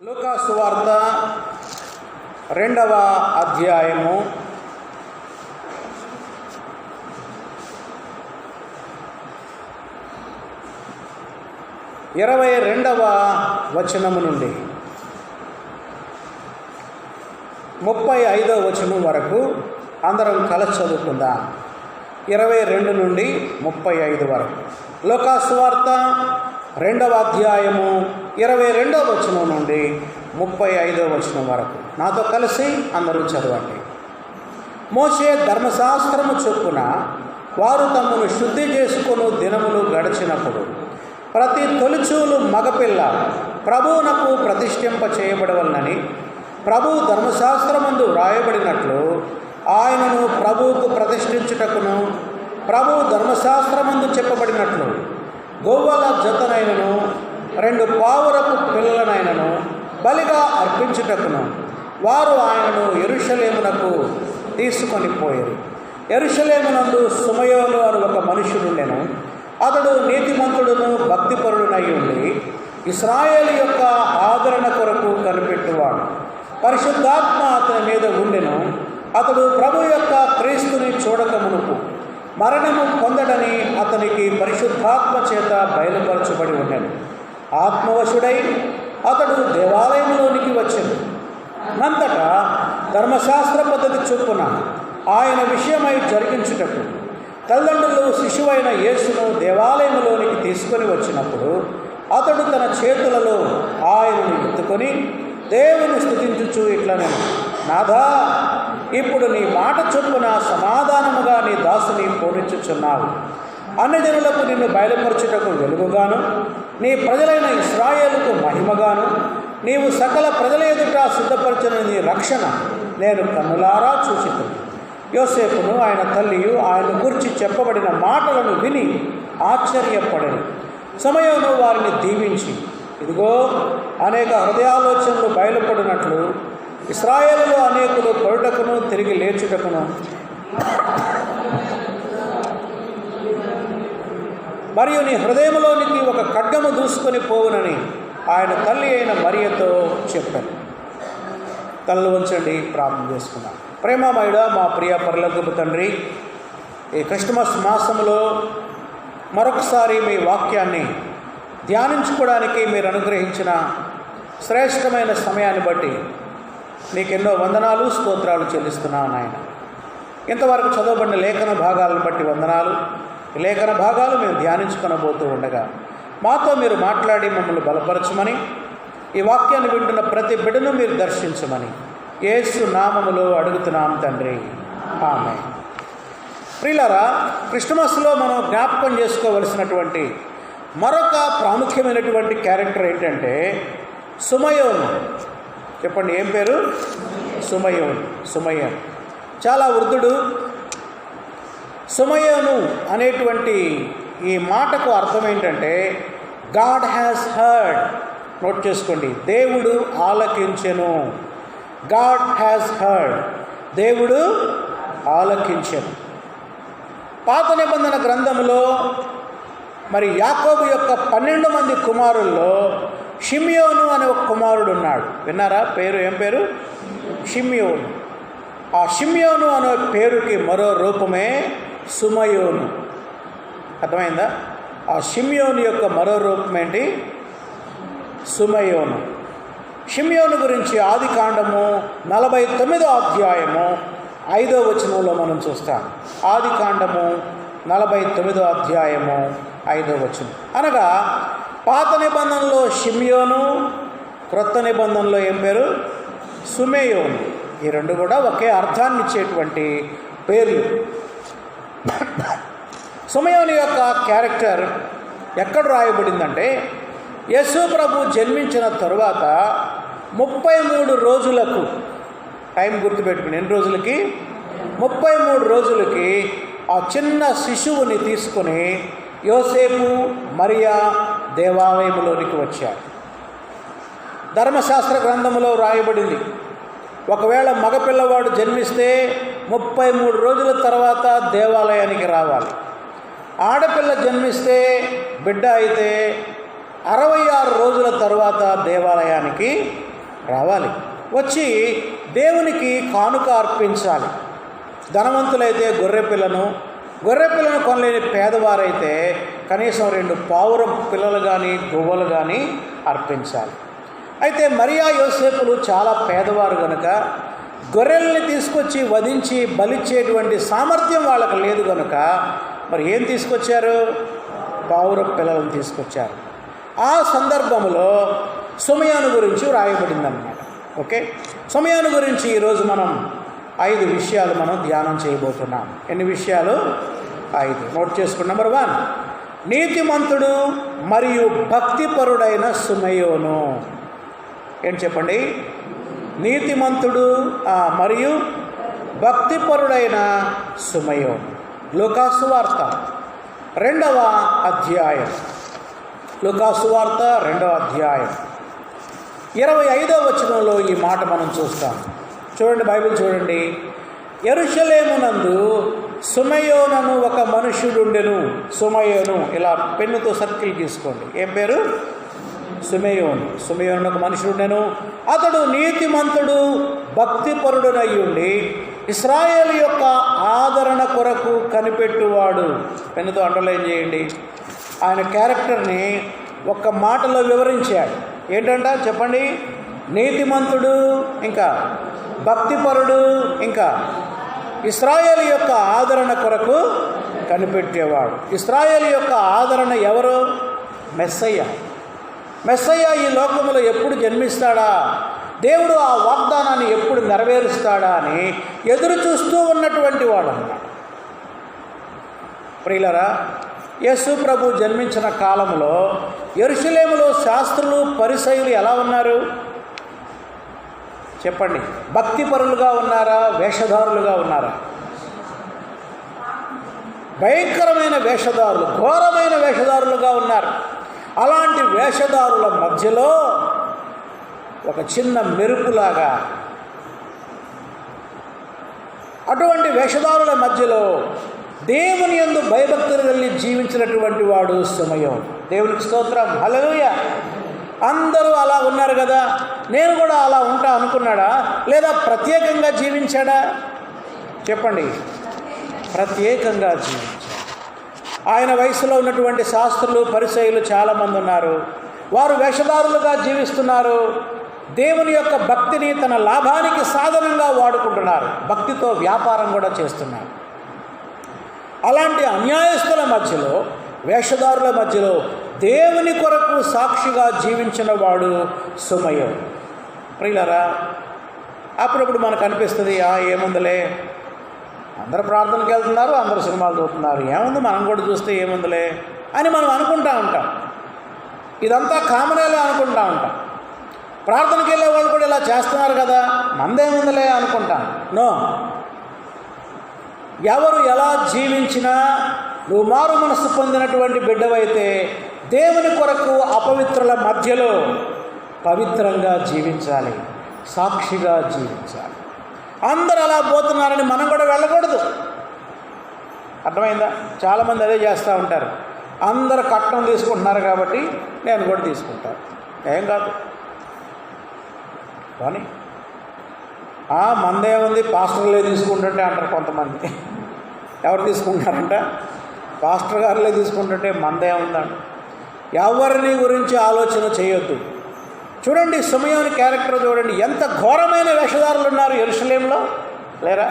లూకా సువార్త 2వ అధ్యాయము 22వ వచనము నుండి 35వ వచనం వరకు అందరం కలిసి చదువుకుందాం. 22 నుండి 35 వరకు. లూకా సువార్త 2వ అధ్యాయము 22వ వచనం నుండి 35వ వచనం వరకు నాతో కలిసి అందరూ చదవండి. మోషే ధర్మశాస్త్రము చొప్పున వారు తమను శుద్ధి చేసుకొను దినములు గడిచినప్పుడు ప్రతి తొలిచూలు మగపిల్ల ప్రభువునకు ప్రతిష్ఠింప చేయబడవలనని ప్రభువు ధర్మశాస్త్రమందు వ్రాయబడినట్లు ఆయనను ప్రభువుకు ప్రతిష్ఠించుటకును ప్రభువు ధర్మశాస్త్రమందు చెప్పబడినట్లు గొవ్వల జతనైనను 2 పావురపు పిల్లలనైనను బలిగా అర్పించుటకును వారు ఆయనను యెరూషలేమునకు తీసుకొని పోయారు. యెరూషలేమునందు సుమయోను అని ఒక మనుషుడుండెను. అతడు నీతిమంతుడును భక్తిపరుడునై ఉండి ఇశ్రాయేలు యొక్క ఆదరణ కొరకు కనిపెట్టువాడు. పరిశుద్ధాత్మ అతని మీద ఉండెను. అతడు ప్రభు యొక్క క్రీస్తుని చూడక మునుపు మరణము పొందడని అతనికి పరిశుద్ధాత్మ చేత బయలుపరచబడి ఉండెను. ఆత్మవశుడై అతడు దేవాలయంలోనికి వచ్చెను. నంతటా ధర్మశాస్త్ర పద్ధతి చొప్పున ఆయన విషయమై జరిగించుటకు తల్లిదండ్రులు శిశువైన యేసును దేవాలయంలోనికి తీసుకొని వచ్చినప్పుడు అతడు తన చేతులలో ఆయనను ఎత్తుకొని దేవుని స్తుతించుచు ఇట్లనెను, నాథా, ఇప్పుడు నీ మాట చొప్పున సమాధానముగా నీ దాసుని పోనిచ్చుచున్నావు. అన్ని జనులకు నిన్ను బయలుపరచుటకు వెలుగుగాను నీ ప్రజలైన ఇశ్రాయేలుకు మహిమగాను నీవు సకల ప్రజల ఎదుట సిద్ధపరచిన నీ రక్షణ నేను కన్నులారా చూచితిని. యోసేపును ఆయన తల్లియు ఆయన గురించి చెప్పబడిన మాటలను విని ఆశ్చర్యపడెను. సమయంలో వారిని దీవించి, ఇదిగో అనేక హృదయాలోచనలు బయలుపడినట్లు ఇశ్రాయేలులో అనేకులు పడుటకును తిరిగి లేచుటకును మరియు నీ హృదయంలోనికి ఒక ఖడ్గము దూసుకొని పోవునని ఆయన తల్లి అయిన మరియతో చెప్పాను. తలలు వంచండి, ప్రార్థన చేసుకున్నాం. ప్రేమమయుడా మా ప్రియ పరలోకపు తండ్రి, ఈ క్రిస్మస్ మాసంలో మరొకసారి మీ వాక్యాన్ని ధ్యానించుకోవడానికి మీరు అనుగ్రహించిన శ్రేష్టమైన సమయాన్ని బట్టి నీకెన్నో వందనాలు, స్తోత్రాలు చెల్లిస్తున్నాను నాయన. ఇంతవరకు చదవబడిన లేఖన భాగాలను బట్టి వందనాలు. ఈ లేఖన భాగాలు మేము ధ్యానించుకొనబోతూ ఉండగా మాతో మీరు మాట్లాడి మమ్మల్ని బలపరచమని, ఈ వాక్యాన్ని వింటున్న ప్రతి బిడ్డను మీరు దర్శించమని యేసు నామములో అడుగుతున్నాం తండ్రి, ఆమేన్. ప్రియులారా, క్రిస్మస్లో మనం జ్ఞాపకం చేసుకోవలసినటువంటి మరొక ప్రాముఖ్యమైనటువంటి క్యారెక్టర్ ఏంటంటే సుమయోను. చెప్పండి, ఏం పేరు? సుమయోను. సుమయోను చాలా వృద్ధుడు. సుమయోను అనేటువంటి ఈ మాటకు అర్థం ఏంటంటే గాడ్ హ్యాస్ హర్డ్. నోట్ చేసుకోండి, దేవుడు ఆలకించెను. గాడ్ హ్యాస్ హర్డ్, దేవుడు ఆలకించెను. పాత నిబంధన గ్రంథంలో మరి యాకోబు యొక్క 12 మంది కుమారుల్లో షిమ్యోను అనే ఒక కుమారుడు ఉన్నాడు. విన్నారా పేరు? ఏం పేరు? షిమ్యోను. ఆ షిమ్యోను అనే పేరుకి మరో రూపమే సుమయోను. అర్థమైందా? ఆ షిమ్యోను యొక్క మరో రూపం ఏంటి? సుమయోను. షిమ్యోను గురించి ఆదికాండము 49వ అధ్యాయము 5వ వచనంలో మనం చూస్తాం. ఆదికాండము 49వ అధ్యాయము 5వ వచనం. అనగా పాత నిబంధనలో షిమ్యోను, క్రొత్త నిబంధనలో ఏం పేరు? సుమయోను. ఈ రెండు కూడా ఒకే అర్థాన్ని ఇచ్చేటువంటి పేర్లు. సుమయోను యొక్క క్యారెక్టర్ ఎక్కడ రాయబడిందంటే యేసు ప్రభు జన్మించిన తరువాత 33 రోజులకు, టైం గుర్తుపెట్టుకుని, ఎన్ని రోజులకి? 33 రోజులకి ఆ చిన్న శిశువుని తీసుకొని యోసేపు మరియా దేవాలయంలోనికి వచ్చారు. ధర్మశాస్త్ర గ్రంథంలో రాయబడింది, ఒకవేళ మగపిల్లవాడు జన్మిస్తే 33 రోజుల తర్వాత దేవాలయానికి రావాలి. ఆడపిల్ల జన్మిస్తే, బిడ్డ అయితే 66 రోజుల తరువాత దేవాలయానికి రావాలి. వచ్చి దేవునికి కానుక అర్పించాలి. ధనవంతులైతే గొర్రెపిల్లను కొనలేని పేదవారైతే కనీసం 2 పావురం పిల్లలు కానీ గువ్వలు కానీ అర్పించాలి. అయితే మరియా యోసేపులు చాలా పేదవారు కనుక గొర్రెల్ని తీసుకొచ్చి వధించి బలిచ్చేటువంటి సామర్థ్యం వాళ్ళకు లేదు కనుక మరి ఏం తీసుకొచ్చారు? పావురం పిల్లలను తీసుకొచ్చారు. ఆ సందర్భంలో సమయాను గురించి వ్రాయబడిందన్నమాట. ఓకే, సమయాను గురించి ఈరోజు మనం 5 విషయాలు మనం ధ్యానం చేయబోతున్నాం. ఎన్ని విషయాలు? 5. నోట్ చేసుకోండి. నెంబర్ 1, నీతిమంతుడు మరియు భక్తిపరుడైన సుమయోను. ఏంటి చెప్పండి? నీతిమంతుడు మరియు భక్తిపరుడైన సుమయోను. లూకాసు వార్త 2వ అధ్యాయం. లూకాసు వార్త 2వ అధ్యాయం 25వ వచనంలో ఈ మాట మనం చూస్తాం. చూడండి, బైబిల్ చూడండి. యెరూషలేమునందు సుమయోనను ఒక మనుష్యుడుండెను. సుమయోను, ఇలా పెన్నుతో సర్కిల్ గీసుకోండి. ఏం పేరు? సుమయోను. సుమయోను ఒక మనుషుడుండెను. అతడు నీతిమంతుడు భక్తిపరుడునయ్యుండి ఇశ్రాయేలు యొక్క ఆదరణ కొరకు కనిపెట్టువాడు. పెన్నుతో అండర్లైన్ చేయండి. ఆయన క్యారెక్టర్ని ఒక్క మాటలో వివరించాడు. ఏంటంట చెప్పండి? నీతిమంతుడు, ఇంకా భక్తిపరుడు, ఇంకా ఇశ్రాయేలు యొక్క ఆదరణ కొరకు కనిపెట్టేవాడు. ఇశ్రాయేలు యొక్క ఆదరణ ఎవరు? మెస్సయ్య. మెస్సయ్య ఈ లోకంలో ఎప్పుడు జన్మిస్తాడా, దేవుడు ఆ వాగ్దానాన్ని ఎప్పుడు నెరవేరుస్తాడా అని ఎదురు చూస్తూ ఉన్నటువంటి వాడు అన్నమాట. ప్రియులారా, యేసు ప్రభు జన్మించిన కాలంలో యెరూషలేములో శాస్త్రులు పరిసయ్యులు ఎలా ఉన్నారు చెప్పండి? భక్తిపరులుగా ఉన్నారా? వేషధారులుగా ఉన్నారా? భయంకరమైన వేషధారులు, ఘోరమైన వేషధారులుగా ఉన్నారు. అలాంటి వేషధారుల మధ్యలో ఒక చిన్న మెరుపులాగా, అటువంటి వేషధారుల మధ్యలో దేవుని యందు భయభక్తులు కలిగి జీవించినటువంటి వాడు సమయం. దేవునికి స్తోత్రం, హల్లెలూయా. అందరూ అలా ఉన్నారు కదా, నేను కూడా అలా ఉంటా అనుకున్నాడా? లేదా ప్రత్యేకంగా జీవించాడా? చెప్పండి. ప్రత్యేకంగా జీవించాడు. ఆయన వయసులో ఉన్నటువంటి శాస్త్రులు పరిసయ్యులు చాలామంది ఉన్నారు. వారు వేషధారులుగా జీవిస్తున్నారు. దేవుని యొక్క భక్తిని తన లాభానికి సాధనంగా వాడుకుంటున్నారు. భక్తితో వ్యాపారం కూడా చేస్తున్నారు. అలాంటి అన్యాయస్తుల మధ్యలో, వేషధారుల మధ్యలో దేవుని కొరకు సాక్షిగా జీవించిన వాడు సుమయం. ప్రియులారా, అప్పుడప్పుడు మనకు అనిపిస్తుంది, ఏముందిలే, అందరు ప్రార్థనకి వెళ్తున్నారు, అందరు సినిమాలు చూస్తున్నారు, ఏముంది మనం కూడా చూస్తే ఏముందిలే అని మనం అనుకుంటూ ఉంటాం. ఇదంతా కామనేలే అనుకుంటూ ఉంటాం. ప్రార్థనకి వెళ్ళే వాళ్ళు కూడా ఇలా చేస్తున్నారు కదా, మందేముందిలే అనుకుంటాం. నో, ఎవరు ఎలా జీవించినా నువ్వు మారు మనస్సు పొందినటువంటి బిడ్డవైతే దేవుని కొరకు అపవిత్రుల మధ్యలో పవిత్రంగా జీవించాలి, సాక్షిగా జీవించాలి. అందరూ అలా పోతున్నారని మనం కూడా వెళ్ళకూడదు. అర్థమైందా? చాలామంది అదే చేస్తూ ఉంటారు. అందరు కట్నం తీసుకుంటున్నారు కాబట్టి నేను కూడా తీసుకుంటాను. ఏం కాదు కానీ మందేముంది, పాస్టర్లే తీసుకుంటుంటే అంటారు కొంతమంది. ఎవరు తీసుకుంటారంట? పాస్టర్ గారులే తీసుకుంటుంటే మందేముందంట. ఎవరిని గురించి ఆలోచన చేయొద్దు. చూడండి, సమయాని క్యారెక్టర్ చూడండి, ఎంత ఘోరమైన వేషధారులు ఉన్నారు యెరూషలేములో, లేరా?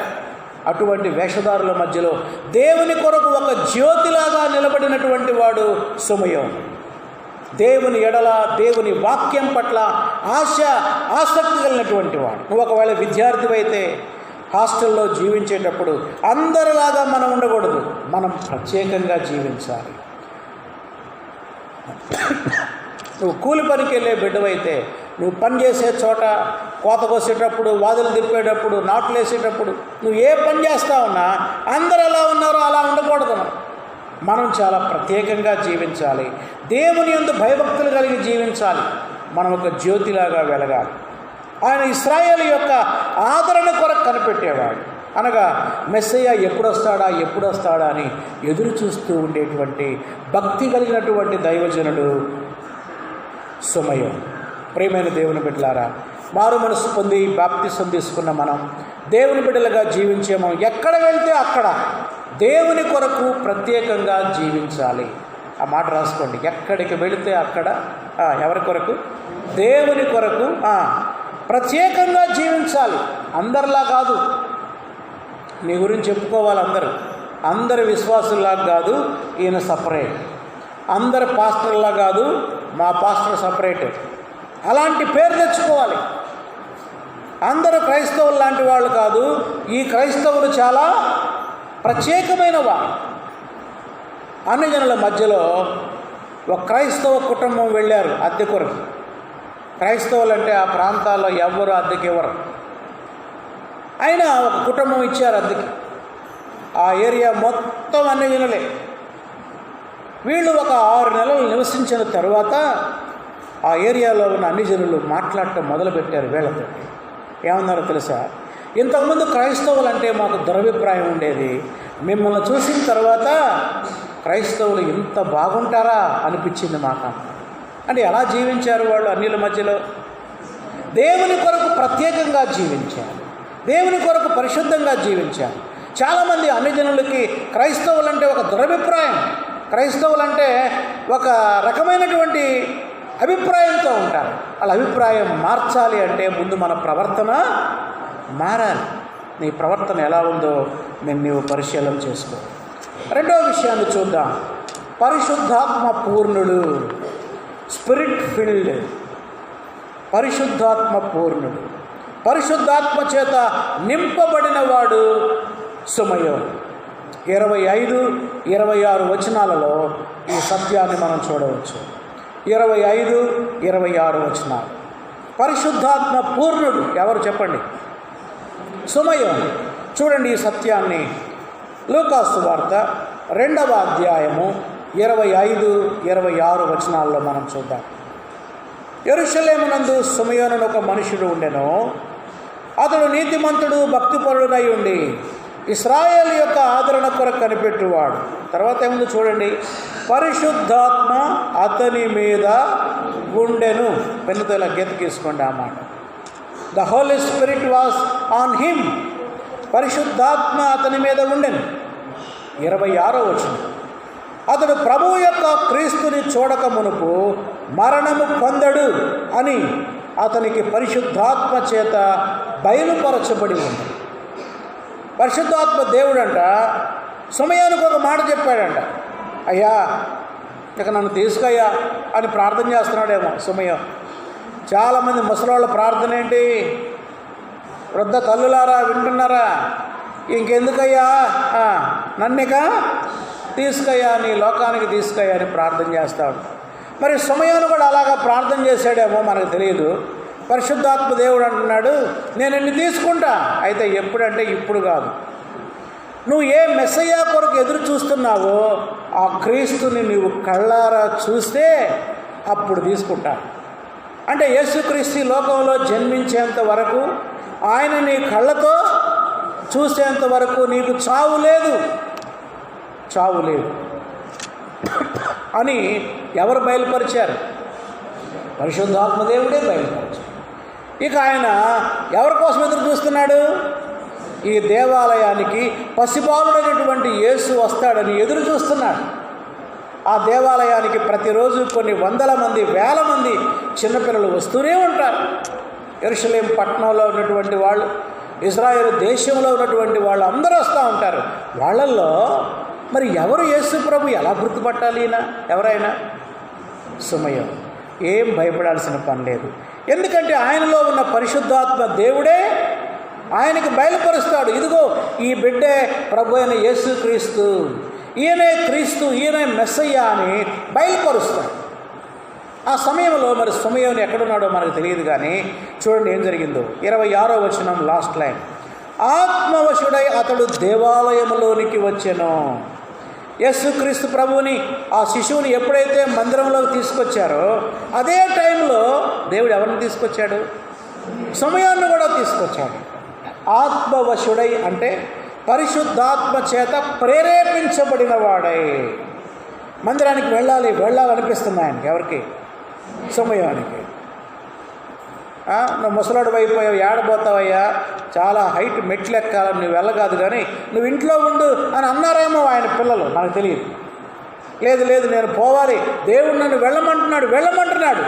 అటువంటి వేషధారుల మధ్యలో దేవుని కొరకు ఒక జ్యోతిలాగా నిలబడినటువంటి వాడు సమయం. దేవుని ఎడల, దేవుని వాక్యం పట్ల ఆసక్తి కలిగినటువంటి వాడు. నువ్వు ఒకవేళ విద్యార్థివైతే హాస్టల్లో జీవించేటప్పుడు అందరిలాగా మనం ఉండకూడదు, మనం ప్రత్యేకంగా జీవించాలి. నువ్వు కూలి పనికి వెళ్ళే బిడ్డవైతే నువ్వు పని చేసే చోట, కోత కోసేటప్పుడు, వాదులు తిప్పేటప్పుడు, నాట్లు వేసేటప్పుడు, నువ్వు ఏ పని చేస్తా ఉన్నా అందరు ఎలా ఉన్నారో అలా ఉండకూడదు. మనం చాలా ప్రత్యేకంగా జీవించాలి. దేవుని యందు భయభక్తులు కలిగి జీవించాలి. మనం ఒక జ్యోతిలాగా వెలగాలి. ఆయన ఇశ్రాయేలు యొక్క ఆదరణ కొరకు కనిపెట్టేవాడు. అనగా మెస్సయ్య ఎప్పుడు వస్తాడా అని ఎదురు చూస్తూ ఉండేటువంటి భక్తి కలిగినటువంటి దైవజనుడు సమయం. ప్రియమైన దేవుని బిడ్డలారా, మారు మనసు పొంది బాప్తిసం తీసుకున్న మనం దేవుని బిడ్డలుగా జీవించేమో ఎక్కడ వెళ్తే అక్కడ దేవుని కొరకు ప్రత్యేకంగా జీవించాలి. ఆ మాట రాసుకోండి. ఎక్కడికి వెళితే అక్కడ ఎవరి కొరకు? దేవుని కొరకు ప్రత్యేకంగా జీవించాలి. అందరిలా కాదు. నీ గురించి చెప్పుకోవాలి అందరి విశ్వాసుల్లా కాదు, ఈయన సపరేట్. అందరి పాస్టర్లా కాదు, మా పాస్టర్ సపరేట్. అలాంటి పేరు తెచ్చుకోవాలి. అందరూ క్రైస్తవులు లాంటి వాళ్ళు కాదు, ఈ క్రైస్తవులు చాలా ప్రత్యేకమైన వారు. అన్ని జనుల మధ్యలో ఒక క్రైస్తవ కుటుంబం వెళ్ళారు అద్దె కొరకు. క్రైస్తవులు అంటే ఆ ప్రాంతాల్లో ఎవ్వరు అద్దెకి ఇవ్వరు. అయినా ఒక కుటుంబం ఇచ్చారు అద్దెకి. ఆ ఏరియా మొత్తం అన్ని జనులే. వీళ్ళు ఒక 6 నెలలు నివసించిన తర్వాత ఆ ఏరియాలో ఉన్న అన్ని జనులు మాట్లాడటం మొదలుపెట్టారు వీళ్ళతో. ఏమన్నారో తెలుసా? ఇంతకుముందు క్రైస్తవులు అంటే మాకు దురభిప్రాయం ఉండేది, మిమ్మల్ని చూసిన తర్వాత క్రైస్తవులు ఇంత బాగుంటారా అనిపించింది మాకు. అంటే ఎలా జీవించారు వాళ్ళు అన్యుల మధ్యలో? దేవుని కొరకు ప్రత్యేకంగా జీవించారు, దేవుని కొరకు పరిశుద్ధంగా జీవించారు. చాలామంది అన్ని జనులకి క్రైస్తవులంటే ఒక దురభిప్రాయం, క్రైస్తవులంటే ఒక రకమైనటువంటి అభిప్రాయంతో ఉంటారు. వాళ్ళ అభిప్రాయం మార్చాలి అంటే ముందు మన ప్రవర్తన మారాలి. నీ ప్రవర్తన ఎలా ఉందో నీవు పరిశీలన చేసుకో. రెండవ విషయాన్ని చూద్దాం. పరిశుద్ధాత్మ పూర్ణుడు, స్పిరిట్ ఫిల్డ్. పరిశుద్ధాత్మ పూర్ణుడు, పరిశుద్ధాత్మ చేత నింపబడిన వాడు సమయం. 25, 26 వచనాలలో ఈ సత్యాన్ని మనం చూడవచ్చు. 25, 26 వచనాలు. పరిశుద్ధాత్మ పూర్ణుడు ఎవరు చెప్పండి? సమయం. చూడండి ఈ సత్యాన్ని లూకాసు వార్త 2వ అధ్యాయము 25, 26 వచనాల్లో మనం చూద్దాం. యెరూషలేమునందు సమయోనును ఒక మనుషుడు ఉండెను. అతడు నీతిమంతుడు, భక్తిపరుడై ఉండి ఇశ్రాయేలు యొక్క ఆదరణ కొరకు కనిపెట్టువాడు. తర్వాత ఏముంది చూడండి. పరిశుద్ధాత్మ అతని మీద ఉండెను. పెన్నుతో ఇలా గీసుకోండి ఆ మాట. The Holy Spirit was on him. పరిశుద్ధాత్మ అతని మీద ఉండెను. 26వ వచనం. అతడు ప్రభువు యొక్క క్రీస్తుని చూడక మునుపు మరణము పొందడు అని అతనికి పరిశుద్ధాత్మ చేత బయలుపరచబడి ఉంది. పరిశుద్ధాత్మ దేవుడంట సమయానికి ఒక మాట చెప్పాడంట. అయ్యా ఇక నన్ను తీసుకయ్యా అని ప్రార్థన చేస్తున్నాడేమో సమయం. చాలామంది ముసలోళ్ళ ప్రార్థన ఏంటి? వృద్ధ తల్లులారా వింటున్నారా? ఇంకెందుకయ్యా నన్నిక తీసుకయ్యా, నీ లోకానికి తీసుకయ్యా అని ప్రార్థన చేస్తూ ఉంటాడు. మరి సమయాన్ని కూడా అలాగా ప్రార్థన చేశాడేమో మనకు తెలియదు. పరిశుద్ధాత్మ దేవుడు అంటున్నాడు, నేను నిన్ను తీసుకుంటా. అయితే ఎప్పుడంటే ఇప్పుడు కాదు. నువ్వు ఏ మెస్సయ్యా కొరకు ఎదురు చూస్తున్నావో ఆ క్రీస్తుని నువ్వు కళ్ళారా చూస్తే అప్పుడు తీసుకుంటా. అంటే యేసుక్రీస్తు లోకంలో జన్మించేంత వరకు, ఆయన నీ కళ్ళతో చూసేంత వరకు నీకు చావు లేదు అని ఎవరు బయలుపరిచారు? పరిశుద్ధాత్మ దేవుడే బయలుపరిచారు. ఇక ఆయన ఎవరి కోసం ఎదురు చూస్తున్నాడు? ఈ దేవాలయానికి పసిబాలుడైనటువంటి యేసు వస్తాడని ఎదురు చూస్తున్నాడు. ఆ దేవాలయానికి ప్రతిరోజు కొన్ని వందల మంది, వేల మంది చిన్నపిల్లలు వస్తూనే ఉంటారు. యెరూషలేము పట్టణంలో ఉన్నటువంటి వాళ్ళు, ఇజ్రాయేలు దేశంలో ఉన్నటువంటి వాళ్ళు అందరూ వస్తూ ఉంటారు. వాళ్ళల్లో మరి ఎవరు యేసు ప్రభు ఎలా గుర్తుపట్టాలి? ఎవరైనా సమయం. ఏం భయపడాల్సిన పని లేదు. ఎందుకంటే ఆయనలో ఉన్న పరిశుద్ధాత్మ దేవుడే ఆయనకి బయలుపరుస్తాడు. ఇదిగో ఈ బిడ్డే ప్రభు అయిన యేసుక్రీస్తు, ఈయనే క్రీస్తు, ఈయనే మెస్సయ్య అని బయలుపరుస్తాడు. ఆ సమయంలో మరి సమయం ఎక్కడున్నాడో మనకు తెలియదు. కానీ చూడండి ఏం జరిగిందో. 26వ వచనం లాస్ట్ లైన్. ఆత్మవశుడై అతడు దేవాలయంలోనికి వచ్చెను. యేసుక్రీస్తు ప్రభువుని, ఆ శిశువుని ఎప్పుడైతే మందిరంలోకి తీసుకొచ్చారో అదే టైంలో దేవుడు ఎవరిని తీసుకొచ్చాడు? సమయాన్ని కూడా తీసుకొచ్చాడు. ఆత్మవశుడై అంటే పరిశుద్ధాత్మ చేత ప్రేరేపించబడిన వాడై. మందిరానికి వెళ్ళాలనిపిస్తుంది ఆయనకి. ఎవరికి? సమయానికి. నువ్వు ముసలాడు అయిపోయావు, ఏడబోతావయ్యా, చాలా హైట్ మెట్లు ఎక్కాలి, నువ్వు వెళ్ళగాదు, కానీ నువ్వు ఇంట్లో ఉండు అని అన్నారేమో ఆయన పిల్లలు, నాకు తెలియదు. లేదు లేదు, నేను పోవాలి, దేవుడు నన్ను వెళ్ళమంటున్నాడు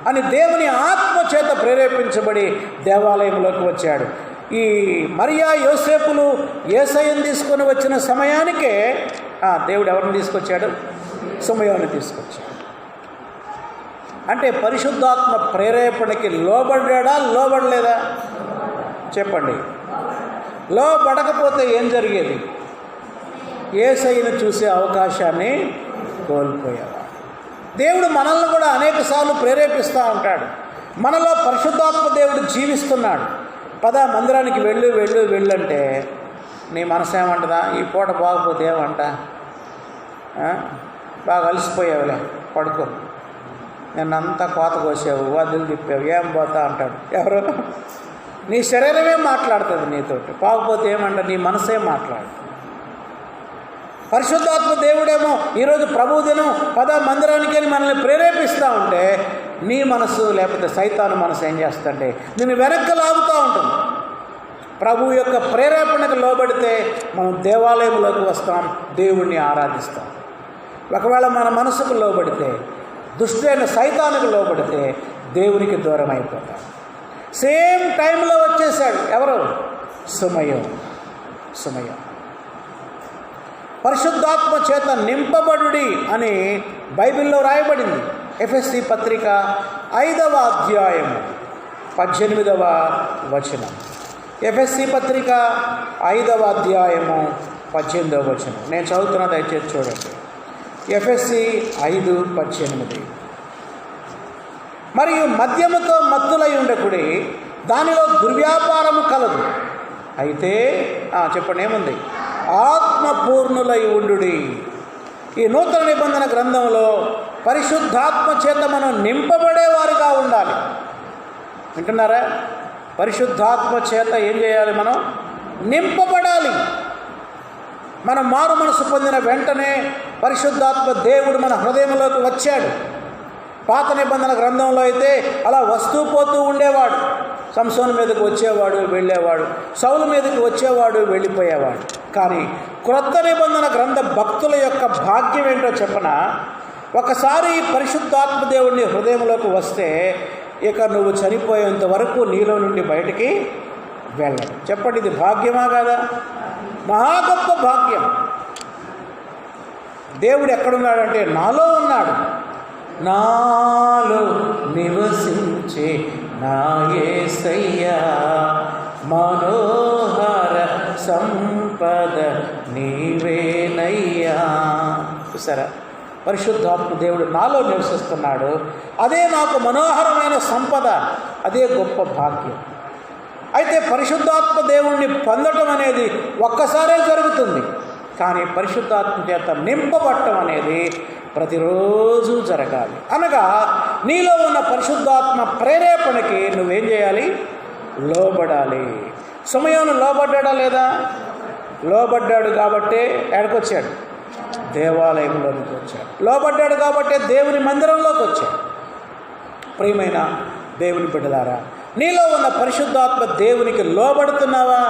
అని దేవుని ఆత్మ చేత ప్రేరేపించబడి దేవాలయంలోకి వచ్చాడు. ఈ మరియా యోసేపులు యేసయ్యను తీసుకొని వచ్చిన సమయానికే దేవుడు ఎవరిని తీసుకొచ్చాడు? సమయాన్ని తీసుకొచ్చాడు. అంటే పరిశుద్ధాత్మ ప్రేరేపణకి లోబడ్డా, లోబడలేదా? చెప్పండి. లోబడకపోతే ఏం జరిగేది? యేసయ్యను చూసే అవకాశాన్ని కోల్పోయేవాడు. దేవుడు మనల్ని కూడా అనేక సార్లు ప్రేరేపిస్తూ ఉంటాడు. మనలో పరిశుద్ధాత్మ దేవుడు జీవిస్తున్నాడు. పద మందిరానికి వెళ్ళంటే నీ మనసు ఏమంటదా? ఈ పూట బాగపోతే ఏమంట? బాగా అలసిపోయావులే, పడుకో, నిన్నంతా కోత కోసావు, వదిలి తిప్పావు, ఏం పోతా అంటాడు. ఎవరు? నీ శరీరమే మాట్లాడుతుంది నీతోటి. బాగపోతే ఏమంట? నీ మనసే మాట్లాడు. పరిశుద్ధాత్మ దేవుడేమో ఈరోజు ప్రభు దినం పద మందిరానికి వెళ్ళి మనల్ని ప్రేరేపిస్తూ ఉంటే నీ మనసు లేకపోతే సైతాను మనసు ఏం చేస్తుంటే నిన్ను వెనక్కి లాగుతూ ఉంటుంది. ప్రభు యొక్క ప్రేరేపణకు లోబడితే మనం దేవాలయంలోకి వస్తాం, దేవుణ్ణి ఆరాధిస్తాం. ఒకవేళ మన మనసుకు లోబడితే, దుష్టుడైన సైతానుకు లోబడితే దేవునికి దూరం అయిపోతాం. సేమ్ టైంలో వచ్చేసాడు ఎవరు? సమయం. పరిశుద్ధాత్మ చేత నింపబడుడి అని బైబిల్లో రాయబడింది. ఎఫెసీ పత్రిక 5వ అధ్యాయము 18వ వచనం. ఎఫెసీ పత్రిక 5వ అధ్యాయము 18వ వచనం నేను చదువుతున్నా, దయచేసి చూడండి. ఎఫెసీ 5:18. మరియు మద్యముతో మత్తులై ఉండకుడి, దానిలో దుర్వ్యాపారము కలదు. అయితే చెప్పండి ఏముంది? ఆత్మపూర్ణులై ఉండుడి. ఈ నూతన నిబంధన గ్రంథంలో పరిశుద్ధాత్మ చేత మనం నింపబడేవారుగా ఉండాలి. వింటున్నారా? పరిశుద్ధాత్మ చేత ఏం చేయాలి? మనం నింపబడాలి. మనం మారు మనసు పొందిన వెంటనే పరిశుద్ధాత్మ దేవుడు మన హృదయంలోకి వచ్చాడు. పాత నిబంధన గ్రంథంలో అయితే అలా వస్తూ పోతూ ఉండేవాడు. సంసోను మీదకి వచ్చేవాడు, వెళ్ళేవాడు. సౌలు మీదకి వచ్చేవాడు, వెళ్ళిపోయేవాడు. కానీ క్రొత్త నిబంధన గ్రంథ భక్తుల యొక్క భాగ్యం ఏంటో చెప్పనా? ఒకసారి పరిశుద్ధాత్మ దేవుడిని హృదయంలోకి వస్తే ఇక నువ్వు చనిపోయేంత వరకు నీలో నుండి బయటికి వెళ్ళడు. చెప్పండి, ఇది భాగ్యమా కాదా? మహా గొప్ప భాగ్యం. దేవుడు ఎక్కడున్నాడంటే నాలో ఉన్నాడు. నాలో నివసించే నా యేసయ్యా, మనోహర సంపద నీవేనయ్యా. చూసారా? పరిశుద్ధాత్మ దేవుడు నాలో నివసిస్తున్నాడు. అదే నాకు మనోహరమైన సంపద, అదే గొప్ప భాగ్యం. అయితే పరిశుద్ధాత్మ దేవుణ్ణి పొందటం అనేది ఒక్కసారే జరుగుతుంది. కానీ పరిశుద్ధాత్మ చేత నింపబడటం అనేది ప్రతిరోజు జరగాలి. అనగా నీలో ఉన్న పరిశుద్ధాత్మ ప్రేరేపణకి నువ్వేం చేయాలి? లోబడాలి. సమయాన్ని లోబడ్డా లేదా? లోబడ్డాడు కాబట్టే ఎక్కడికొచ్చాడు? దేవాలయంలోకి వచ్చాడు. లోబడ్డాడు కాబట్టే దేవుని మందిరంలోకి వచ్చాడు. ప్రియమైన దేవుని బిడ్డలారా, నీలో ఉన్న పరిశుద్ధాత్మ దేవునికి లోబడుతున్నావా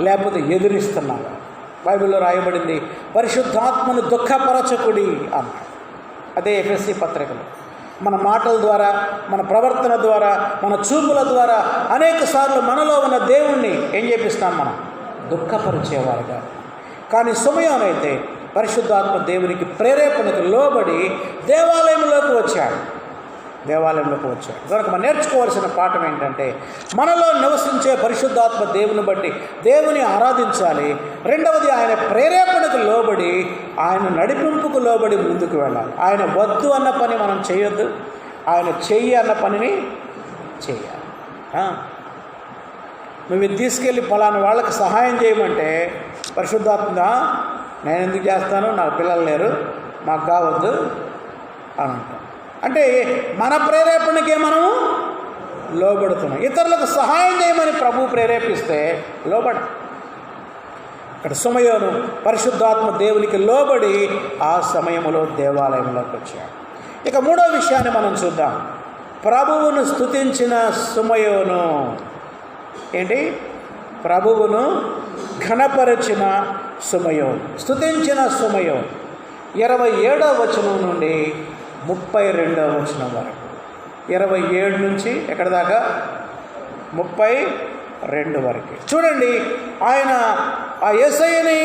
లేకపోతే ఎదురిస్తున్నావా? బైబిల్లో రాయబడింది, పరిశుద్ధాత్మను దుఃఖపరచకుడి అన్నాడు. అదే ఎఫెసీ పత్రికలో మన మాటల ద్వారా, మన ప్రవర్తన ద్వారా, మన చూపుల ద్వారా అనేక సార్లు మనలో ఉన్న దేవుణ్ణి ఏం చేపిస్తాం? మనం దుఃఖపరిచేవారుగా. కానీ సమయానైతే పరిశుద్ధాత్మ దేవునికి ప్రేరేపణకు లోబడి దేవాలయంలోకి వచ్చాడు. కనుక మనం నేర్చుకోవాల్సిన పాఠం ఏంటంటే మనలో నివసించే పరిశుద్ధాత్మ దేవుని బట్టి దేవుని ఆరాధించాలి. రెండవది, ఆయన ప్రేరేపణకు లోబడి, ఆయన నడిపింపుకు లోబడి ముందుకు వెళ్ళాలి. ఆయన వద్దు అన్న పని మనం చేయొద్దు, ఆయన చెయ్యి అన్న పనిని చేయాలి. నువ్వు ఇది తీసుకెళ్ళి ఫలానా వాళ్ళకి సహాయం చేయమంటే పరిశుద్ధాత్మ నేను ఎందుకు చేస్తాను, నాకు పిల్లలు లేరు, మాకు కావద్దు అని అంటాం. అంటే మన ప్రేరేపణకే మనము లోబడుతున్నాం. ఇతరులకు సహాయం చేయమని ప్రభు ప్రేరేపిస్తే లోబడ. ఇక్కడ సమయంలో పరిశుద్ధాత్మ దేవునికి లోబడి ఆ సమయంలో దేవాలయంలోకి వచ్చాడు. ఇక మూడో విషయాన్ని మనం చూద్దాం. ప్రభువును స్తుతించిన సుమయోను. ఏంటి? ప్రభువును ఘనపరచిన సుమయోను, స్తుతించిన సుమయోను. 27వ వచనం నుండి 32వ వచనం వరకు. 27 నుంచి ఎక్కడ దాకా? 32 వరకు. చూడండి, ఆయన ఆ యేసయ్యని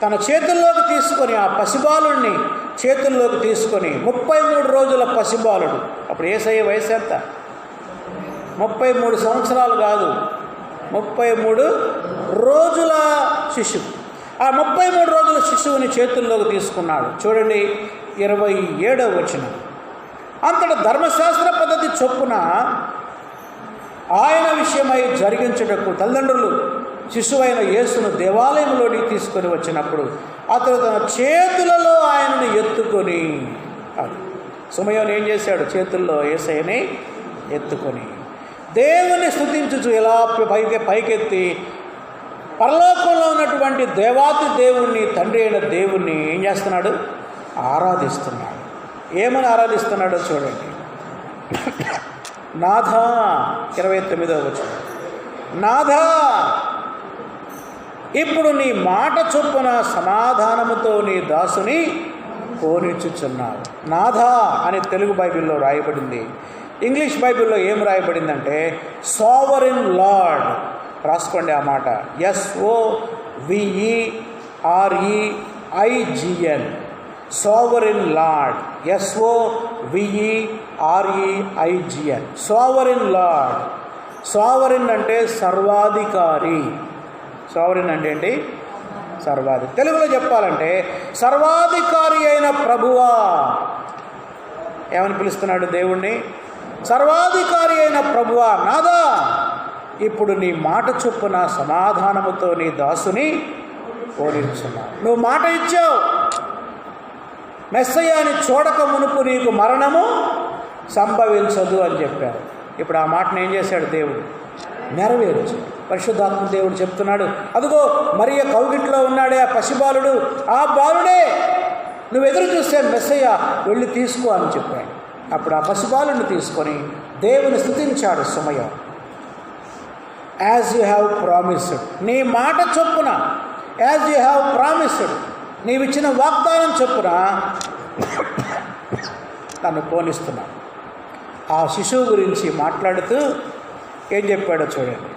తన చేతుల్లోకి తీసుకొని, ఆ పసిబాలుడిని చేతుల్లోకి తీసుకొని, 33 రోజుల పసిబాలుడు. అప్పుడు యేసయ్య వయసు ఎంత? 33 సంవత్సరాలు కాదు, 33 రోజుల శిశువు. ఆ 33 రోజుల శిశువుని చేతుల్లోకి తీసుకున్నాడు. చూడండి 27వ వచనం. అంతటా ధర్మశాస్త్ర పద్ధతి చొప్పున ఆయన విషయమై జరిగించుటకు తల్లిదండ్రులు శిశువైన యేసును దేవాలయంలోనికి తీసుకొని వచ్చినప్పుడు అతడు తన చేతులలో ఆయనను ఎత్తుకొని, సుమయోను ఏం చేశాడు? చేతుల్లో యేసయ్యని ఎత్తుకొని దేవుని స్తుతించుచు ఇలా పైకెత్తి పరలోకంలో ఉన్నటువంటి దేవాతి దేవుణ్ణి, తండ్రి అయిన దేవుణ్ణి ఏం చేస్తున్నాడు? ఆరాధిస్తున్నాడు. ఏమని ఆరాధిస్తున్నాడో చూడండి. నాథా, 29వ వచనం. నాథా, ఇప్పుడు నీ మాట చొప్పున సమాధానముతో నీ దాసుని పోనిచ్చుచున్నావు. నాథా అని తెలుగు బైబిల్లో రాయబడింది. ఇంగ్లీష్ బైబిల్లో ఏం రాయబడిందంటే సావరిన్ లార్డ్. రాసుకోండి ఆ మాట. SOVEREIGN, sovereign lord. SOVEREIGN, sovereign lord. Sovereign అంటే సర్వాధికారి. సావరిన్ అంటే ఏంటి? సర్వాధికారి. తెలుగులో చెప్పాలంటే సర్వాధికారి అయిన ప్రభువా. ఏమని పిలుస్తున్నాడు దేవుణ్ణి? సర్వాధికారి అయిన ప్రభువా, నాదా, ఇప్పుడు నీ మాట చొప్పున సమాధానముతో నీ దాసుని ఓడించున్నావు. నువ్వు మాట ఇచ్చావు, మెస్సయ్యని చూడక మునుపు నీకు మరణము సంభవించదు అని చెప్పారు. ఇప్పుడు ఆ మాటను ఏం చేశాడు దేవుడు? నెరవేర్చు. పరిశుద్ధాత్మ దేవుడు చెప్తున్నాడు, అదిగో మరియ కౌగిట్లో ఉన్నాడే ఆ పసిబాలుడు, ఆ బాలుడే నువ్వు ఎదురు చూస్తే మెస్సయ్య, వెళ్ళి తీసుకో అని చెప్పాడు. అప్పుడు ఆ పసిబాలుని తీసుకొని దేవుని స్తుతించాడు సుమయం. యాజ్ యూ హ్యావ్ ప్రామిస్డ్, నీ మాట చొప్పున, యాజ్ యూ హ్యావ్ ప్రామిస్డ్, నీవిచ్చిన వాగ్దానం చొప్పున నన్ను పోనిస్తున్నా. ఆ శిశువు గురించి మాట్లాడుతూ ఏం చెప్పాడో చూడండి.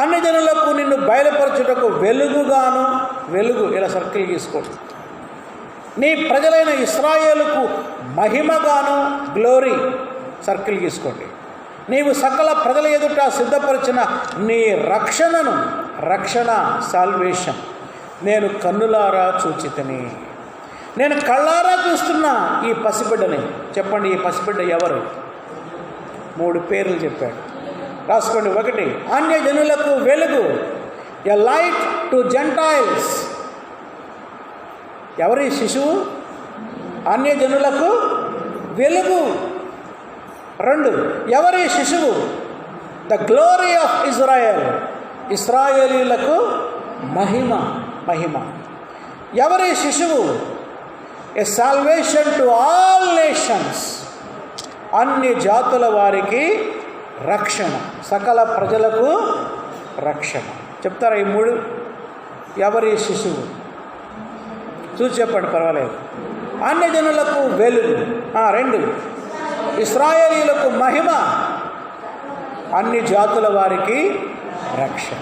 అన్ని జనులకు నిన్ను బయలుపరచుటకు వెలుగుగాను, వెలుగు ఇలా సర్కిల్ తీసుకోండి, నీ ప్రజలైన ఇశ్రాయేలుకు మహిమగాను, గ్లోరీ సర్కిల్ తీసుకోండి, నీవు సకల ప్రజల ఎదుట సిద్ధపరిచిన నీ రక్షణను, రక్షణ సాల్వేషన్ నేను కన్నులారా చూచితిని. నేను కళ్ళారా చూస్తున్నా ఈ పసిబిడ్డని. చెప్పండి, ఈ పసిబిడ్డ ఎవరు? 3 పేర్లు చెప్పాడు. రాసుకోండి. 1, అన్యజనులకు వెలుగు, ఎ లైట్ టు జెంటైల్స్. ఎవరి శిశువు? అన్యజనులకు వెలుగు. 2, ఎవరి శిశువు? ద గ్లోరీ ఆఫ్ ఇజ్రాయెల్, ఇశ్రాయేలీలకు మహిమ, మహిమ. ఎవరి శిశువు? ఎ సాల్వేషన్ టు ఆల్ నేషన్స్, అన్ని జాతుల వారికి రక్షణ, సకల ప్రజలకు రక్షణ. చెప్తారా ఈ 3? ఎవరి శిశువు? చూసి చెప్పండి, పర్వాలేదు. అన్యజనులకు వెలుగు. 2, ఇశ్రాయేలీలకు మహిమ, అన్ని జాతుల వారికి రక్షణ.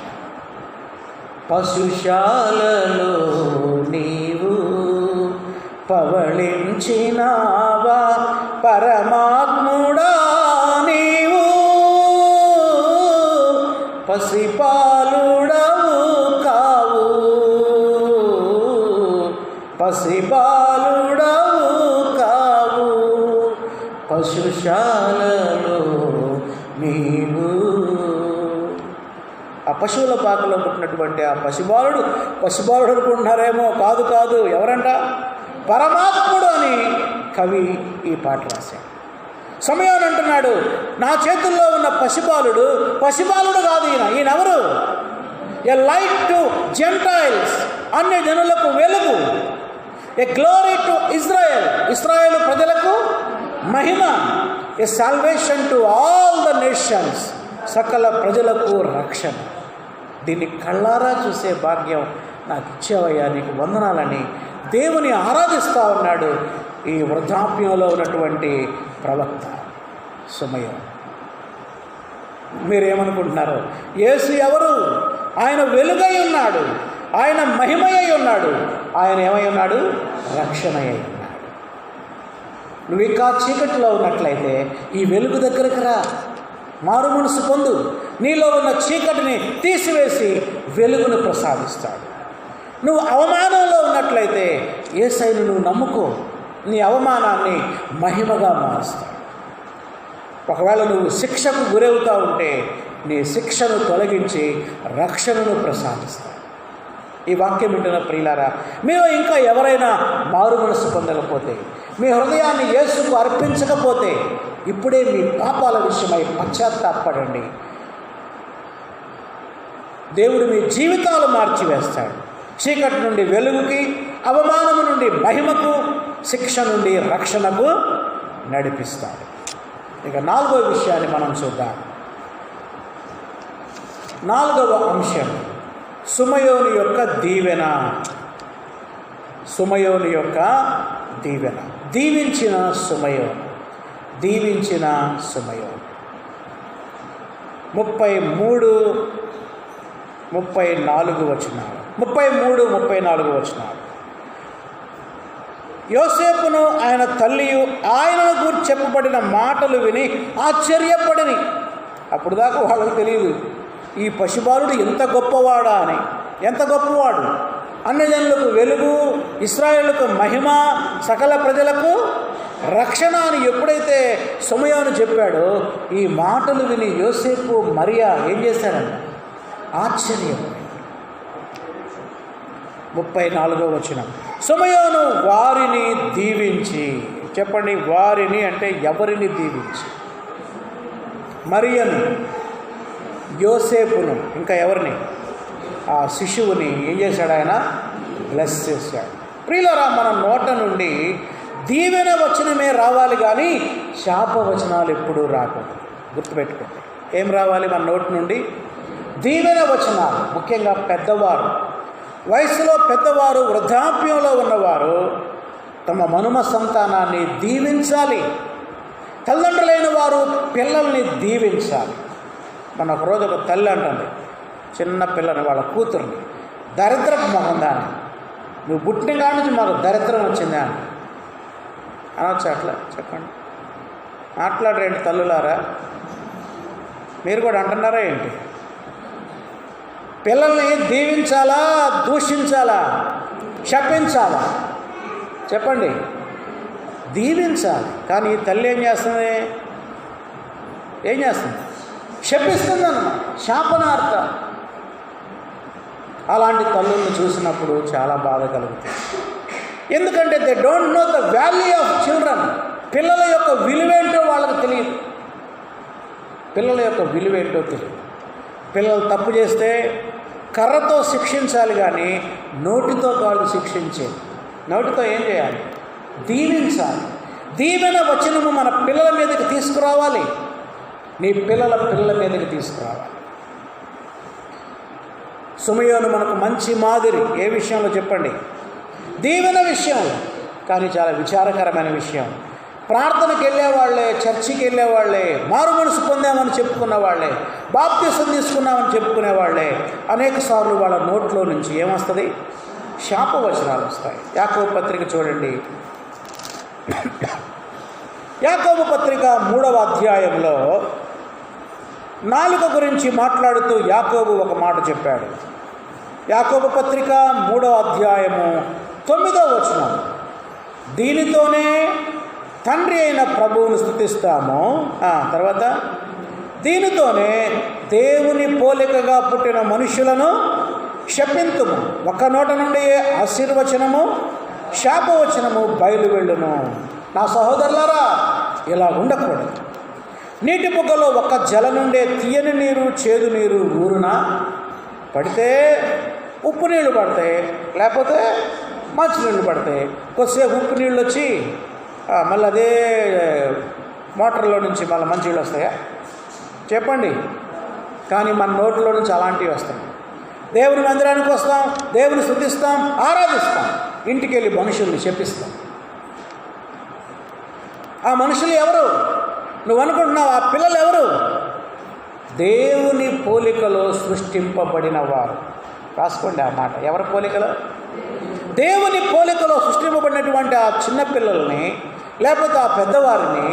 పశుశాలలో నీవు పవళించినావా పరమాత్ముడా, నీవు పసిపాలుడవు కావు, పసిపాలుడవు కావు, పశుశాలలో నీవు. ఆ పశువుల పాకలో పుట్టినటువంటి ఆ పసిబాలుడు అనుకుంటున్నారేమో, కాదు కాదు. ఎవరంట? పరమాత్ముడు అని కవి ఈ పాట రాశాడు. సమయాన్ని అంటున్నాడు, నా చేతుల్లో ఉన్న పసిబాలుడు కాదు ఈయన ఎవరు? ఎ లైట్ టు జెంటైల్స్, అన్ని జనులకు వెలుగు. ఎ గ్లోరీ టు ఇజ్రాయెల్, ఇశ్రాయేలు ప్రజలకు మహిమ, a salvation to all the nations, సకల ప్రజలకు రక్షణ. దీన్ని కళ్ళారా చూసే భాగ్యం నాకు ఇచ్చావయ్యా, నీకు వందనాలని దేవుని ఆరాధిస్తూ ఉన్నాడు ఈ వృద్ధాప్యంలో ఉన్నటువంటి ప్రవక్త సమయం. మీరేమనుకుంటున్నారు? యేసు ఎవరు? ఆయన వెలుగై ఉన్నాడు, ఆయన మహిమయ్య ఉన్నాడు, ఆయన ఏమై ఉన్నాడు? రక్షణ అయి ఉన్నాడు. నువ్వు ఇంకా చీకటిలో ఉన్నట్లయితే ఈ వెలుగు దగ్గరకు రా, మారు మనసు పొందు. నీలో ఉన్న చీకటిని తీసివేసి వెలుగును ప్రసాదిస్తాడు. నువ్వు అవమానంలో ఉన్నట్లయితే యేసయ్యను నువ్వు నమ్ముకో, నీ అవమానాన్ని మహిమగా మారుస్తాడు. ఒకవేళ నువ్వు శిక్షకు గురవుతూ ఉంటే నీ శిక్షను తొలగించి రక్షణను ప్రసాదిస్తాడు. ఈ వాక్యం వింటున్న ప్రియులారా, మీరు ఇంకా ఎవరైనా మారు మనసు పొందకపోతే, మీ హృదయాన్ని యేసుకు అర్పించకపోతే ఇప్పుడే మీ పాపాల విషయమై పశ్చాత్తాపడండి. దేవుడు మీ జీవితాలు మార్చివేస్తాడు. చీకటి నుండి వెలుగుకి, అవమానము నుండి మహిమకు, శిక్ష నుండి రక్షణకు నడిపిస్తాడు. ఇక 4వ విషయాన్ని మనం చూద్దాం. 4వ అంశం సుమయోని యొక్క దీవెన. సుమయోని యొక్క దీవెన. దీవించిన సుమయోను, దీవించిన సుమయోను. 33-34 వచనాలు. 33-34 వచనాలు. యోసేపును ఆయన తల్లియు ఆయనను గురించి చెప్పబడిన మాటలు విని ఆశ్చర్యపడిని. అప్పుడు దాకా వాళ్ళకు తెలియదు ఈ పశుబాలుడు ఎంత గొప్పవాడా అని. ఎంత గొప్పవాడు! అన్యజనులకు వెలుగు, ఇశ్రాయేలుకు మహిమ, సకల ప్రజలకు రక్షణ అని ఎప్పుడైతే సమయాను చెప్పాడో ఈ మాటలు విని యోసేపు మరియా ఏం చేశారంట? ఆశ్చర్యం. 34వ వచనం. సమయాను వారిని దీవించి, చెప్పండి, వారిని అంటే ఎవరిని దీవించి? మరియను, యోసేపును, ఇంకా ఎవరిని? ఆ శిశువుని ఏం చేశాడు? ఆయన బ్లెస్ చేశాడు. ప్రియులారా, మన నోట నుండి దీవెన వచనమే రావాలి, కానీ శాపవచనాలు ఎప్పుడూ రాకూడదు. గుర్తుపెట్టుకోండి. ఏం రావాలి మన నోటి నుండి? దీవెన వచనాలు. ముఖ్యంగా పెద్దవారు, వయసులో పెద్దవారు, వృద్ధాప్యంలో ఉన్నవారు తమ మనుమ సంతానాన్ని దీవించాలి. తల్లిదండ్రులైన వారు పిల్లల్ని దీవించాలి. మన ఒకరోజు ఒక తల్లి అంటుంది చిన్న పిల్లని, వాళ్ళ కూతుర్ని, దరిద్రపు మొహం దాన్ని, నువ్వు పుట్టిన కాడి నుంచి మాకు దరిద్రం వచ్చిందా అని అనొచ్చు. అట్లా చెప్పండి, మాట్లాడరేంటి తల్లులారా? మీరు కూడా అంటున్నారా ఏంటి? పిల్లల్ని దీవించాలా, దూషించాలా, శపించాలా? చెప్పండి. దీవించాలి. కానీ ఈ తల్లి ఏం చేస్తుంది? శపిస్తుందన్నమాట, శాపనార్థ. అలాంటి తల్లుల్ని చూసినప్పుడు చాలా బాధ కలుగుతుంది. ఎందుకంటే they don't know the value of children. పిల్లల యొక్క విలువేంటో వాళ్ళకి తెలియదు. పిల్లలు తప్పు చేస్తే కర్రతో శిక్షించాలి, కానీ నోటితో కాదు శిక్షించేది. నోటితో ఏం చేయాలి? దీవించాలి. దీవెన వచనము మన పిల్లల మీదకి తీసుకురావాలి. నీ పిల్లల మీదకి తీసుకురావాలి. సుమయోను మనకు మంచి మాదిరి. ఏ విషయంలో చెప్పండి? దీవెన విషయంలో. కానీ చాలా విచారకరమైన విషయం, ప్రార్థనకి వెళ్ళేవాళ్లే, చర్చికి వెళ్ళేవాళ్లే, మారు మనసు పొందామని చెప్పుకున్న వాళ్ళే, బాప్తిసం తీసుకున్నామని చెప్పుకునేవాళ్లే అనేక సార్లు వాళ్ళ నోట్లో నుంచి ఏమొస్తుంది? శాపవచనాలు వస్తాయి. యాకోబు పత్రిక చూడండి. యాకోబు పత్రిక 3వ అధ్యాయంలో నాలుక గురించి మాట్లాడుతూ యాకోబు ఒక మాట చెప్పాడు. యాకోబు పత్రిక 3వ అధ్యాయము 9వ వచనం. దీనితోనే తండ్రి అయిన ప్రభువును స్తుతిస్తాము. తర్వాత దీనితోనే దేవుని పోలికగా పుట్టిన మనుషులను శపింతుము. ఒక నోట నుండి ఆశీర్వచనము, శాపవచనము బయలువెళ్ళును. నా సహోదరులారా, ఇలా ఉండకూడదు. నీటి బుగ్గలో ఒక జల నుండే తీయని నీరు, చేదు నీరు ఊరునా పడితే ఉప్పు నీళ్లు పడతాయి, లేకపోతే మంచినీళ్ళు పడతాయి. కొద్దిసేపు ఉప్పు నీళ్ళు వచ్చి మళ్ళీ అదే మోటార్లో నుంచి మళ్ళీ మంచినీళ్ళు వస్తాయా చెప్పండి? కానీ మన నోట్లో నుంచి అలాంటివి వస్తాయి. దేవుని మందిరానికి వస్తాం, దేవుని స్తుతిస్తాం, ఆరాధిస్తాం, ఇంటికి వెళ్ళి మనుషుల్ని చెప్పిస్తాం. ఆ మనుషులు ఎవరు? నువ్వు అనుకుంటున్నావు ఆ పిల్లలు ఎవరు? దేవుని పోలికలో సృష్టింపబడిన వారు. రాసుకోండి ఆ మాట. ఎవరి పోలికలో? దేవుని పోలికలో సృష్టింపబడినటువంటి ఆ చిన్నపిల్లల్ని, లేకపోతే ఆ పెద్దవారిని,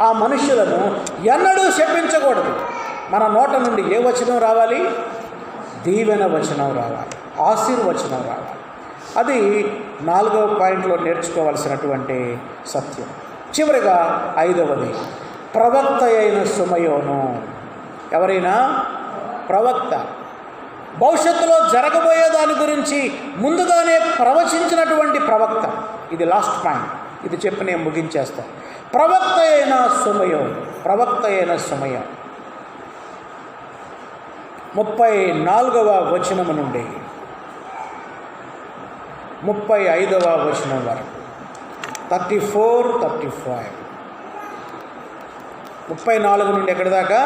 ఆ మనుషులను ఎన్నడూ శపించకూడదు. మన నోట నుండి ఏ వచనం రావాలి? దీవెన వచనం రావాలి, ఆశీర్వచనం రావాలి. అది 4వ పాయింట్లో నేర్చుకోవాల్సినటువంటి సత్యం. చివరిగా 5వది, ప్రవక్త అయిన సుమయోను. ఎవరైనా ప్రవక్త, భవిష్యత్తులో జరగబోయే దాని గురించి ముందుగానే ప్రవచించినటువంటి ప్రవక్త. ఇది లాస్ట్ పాయింట్, ఇది చెప్పి నేను ముగించేస్తాను. ప్రవక్త అయిన సుమయోను, ప్రవక్త అయిన సుమయోను 34వ వచనము నుండి 35వ వచనం వరకు, 34, 35, 34 నుండి ఎక్కడి దాకా?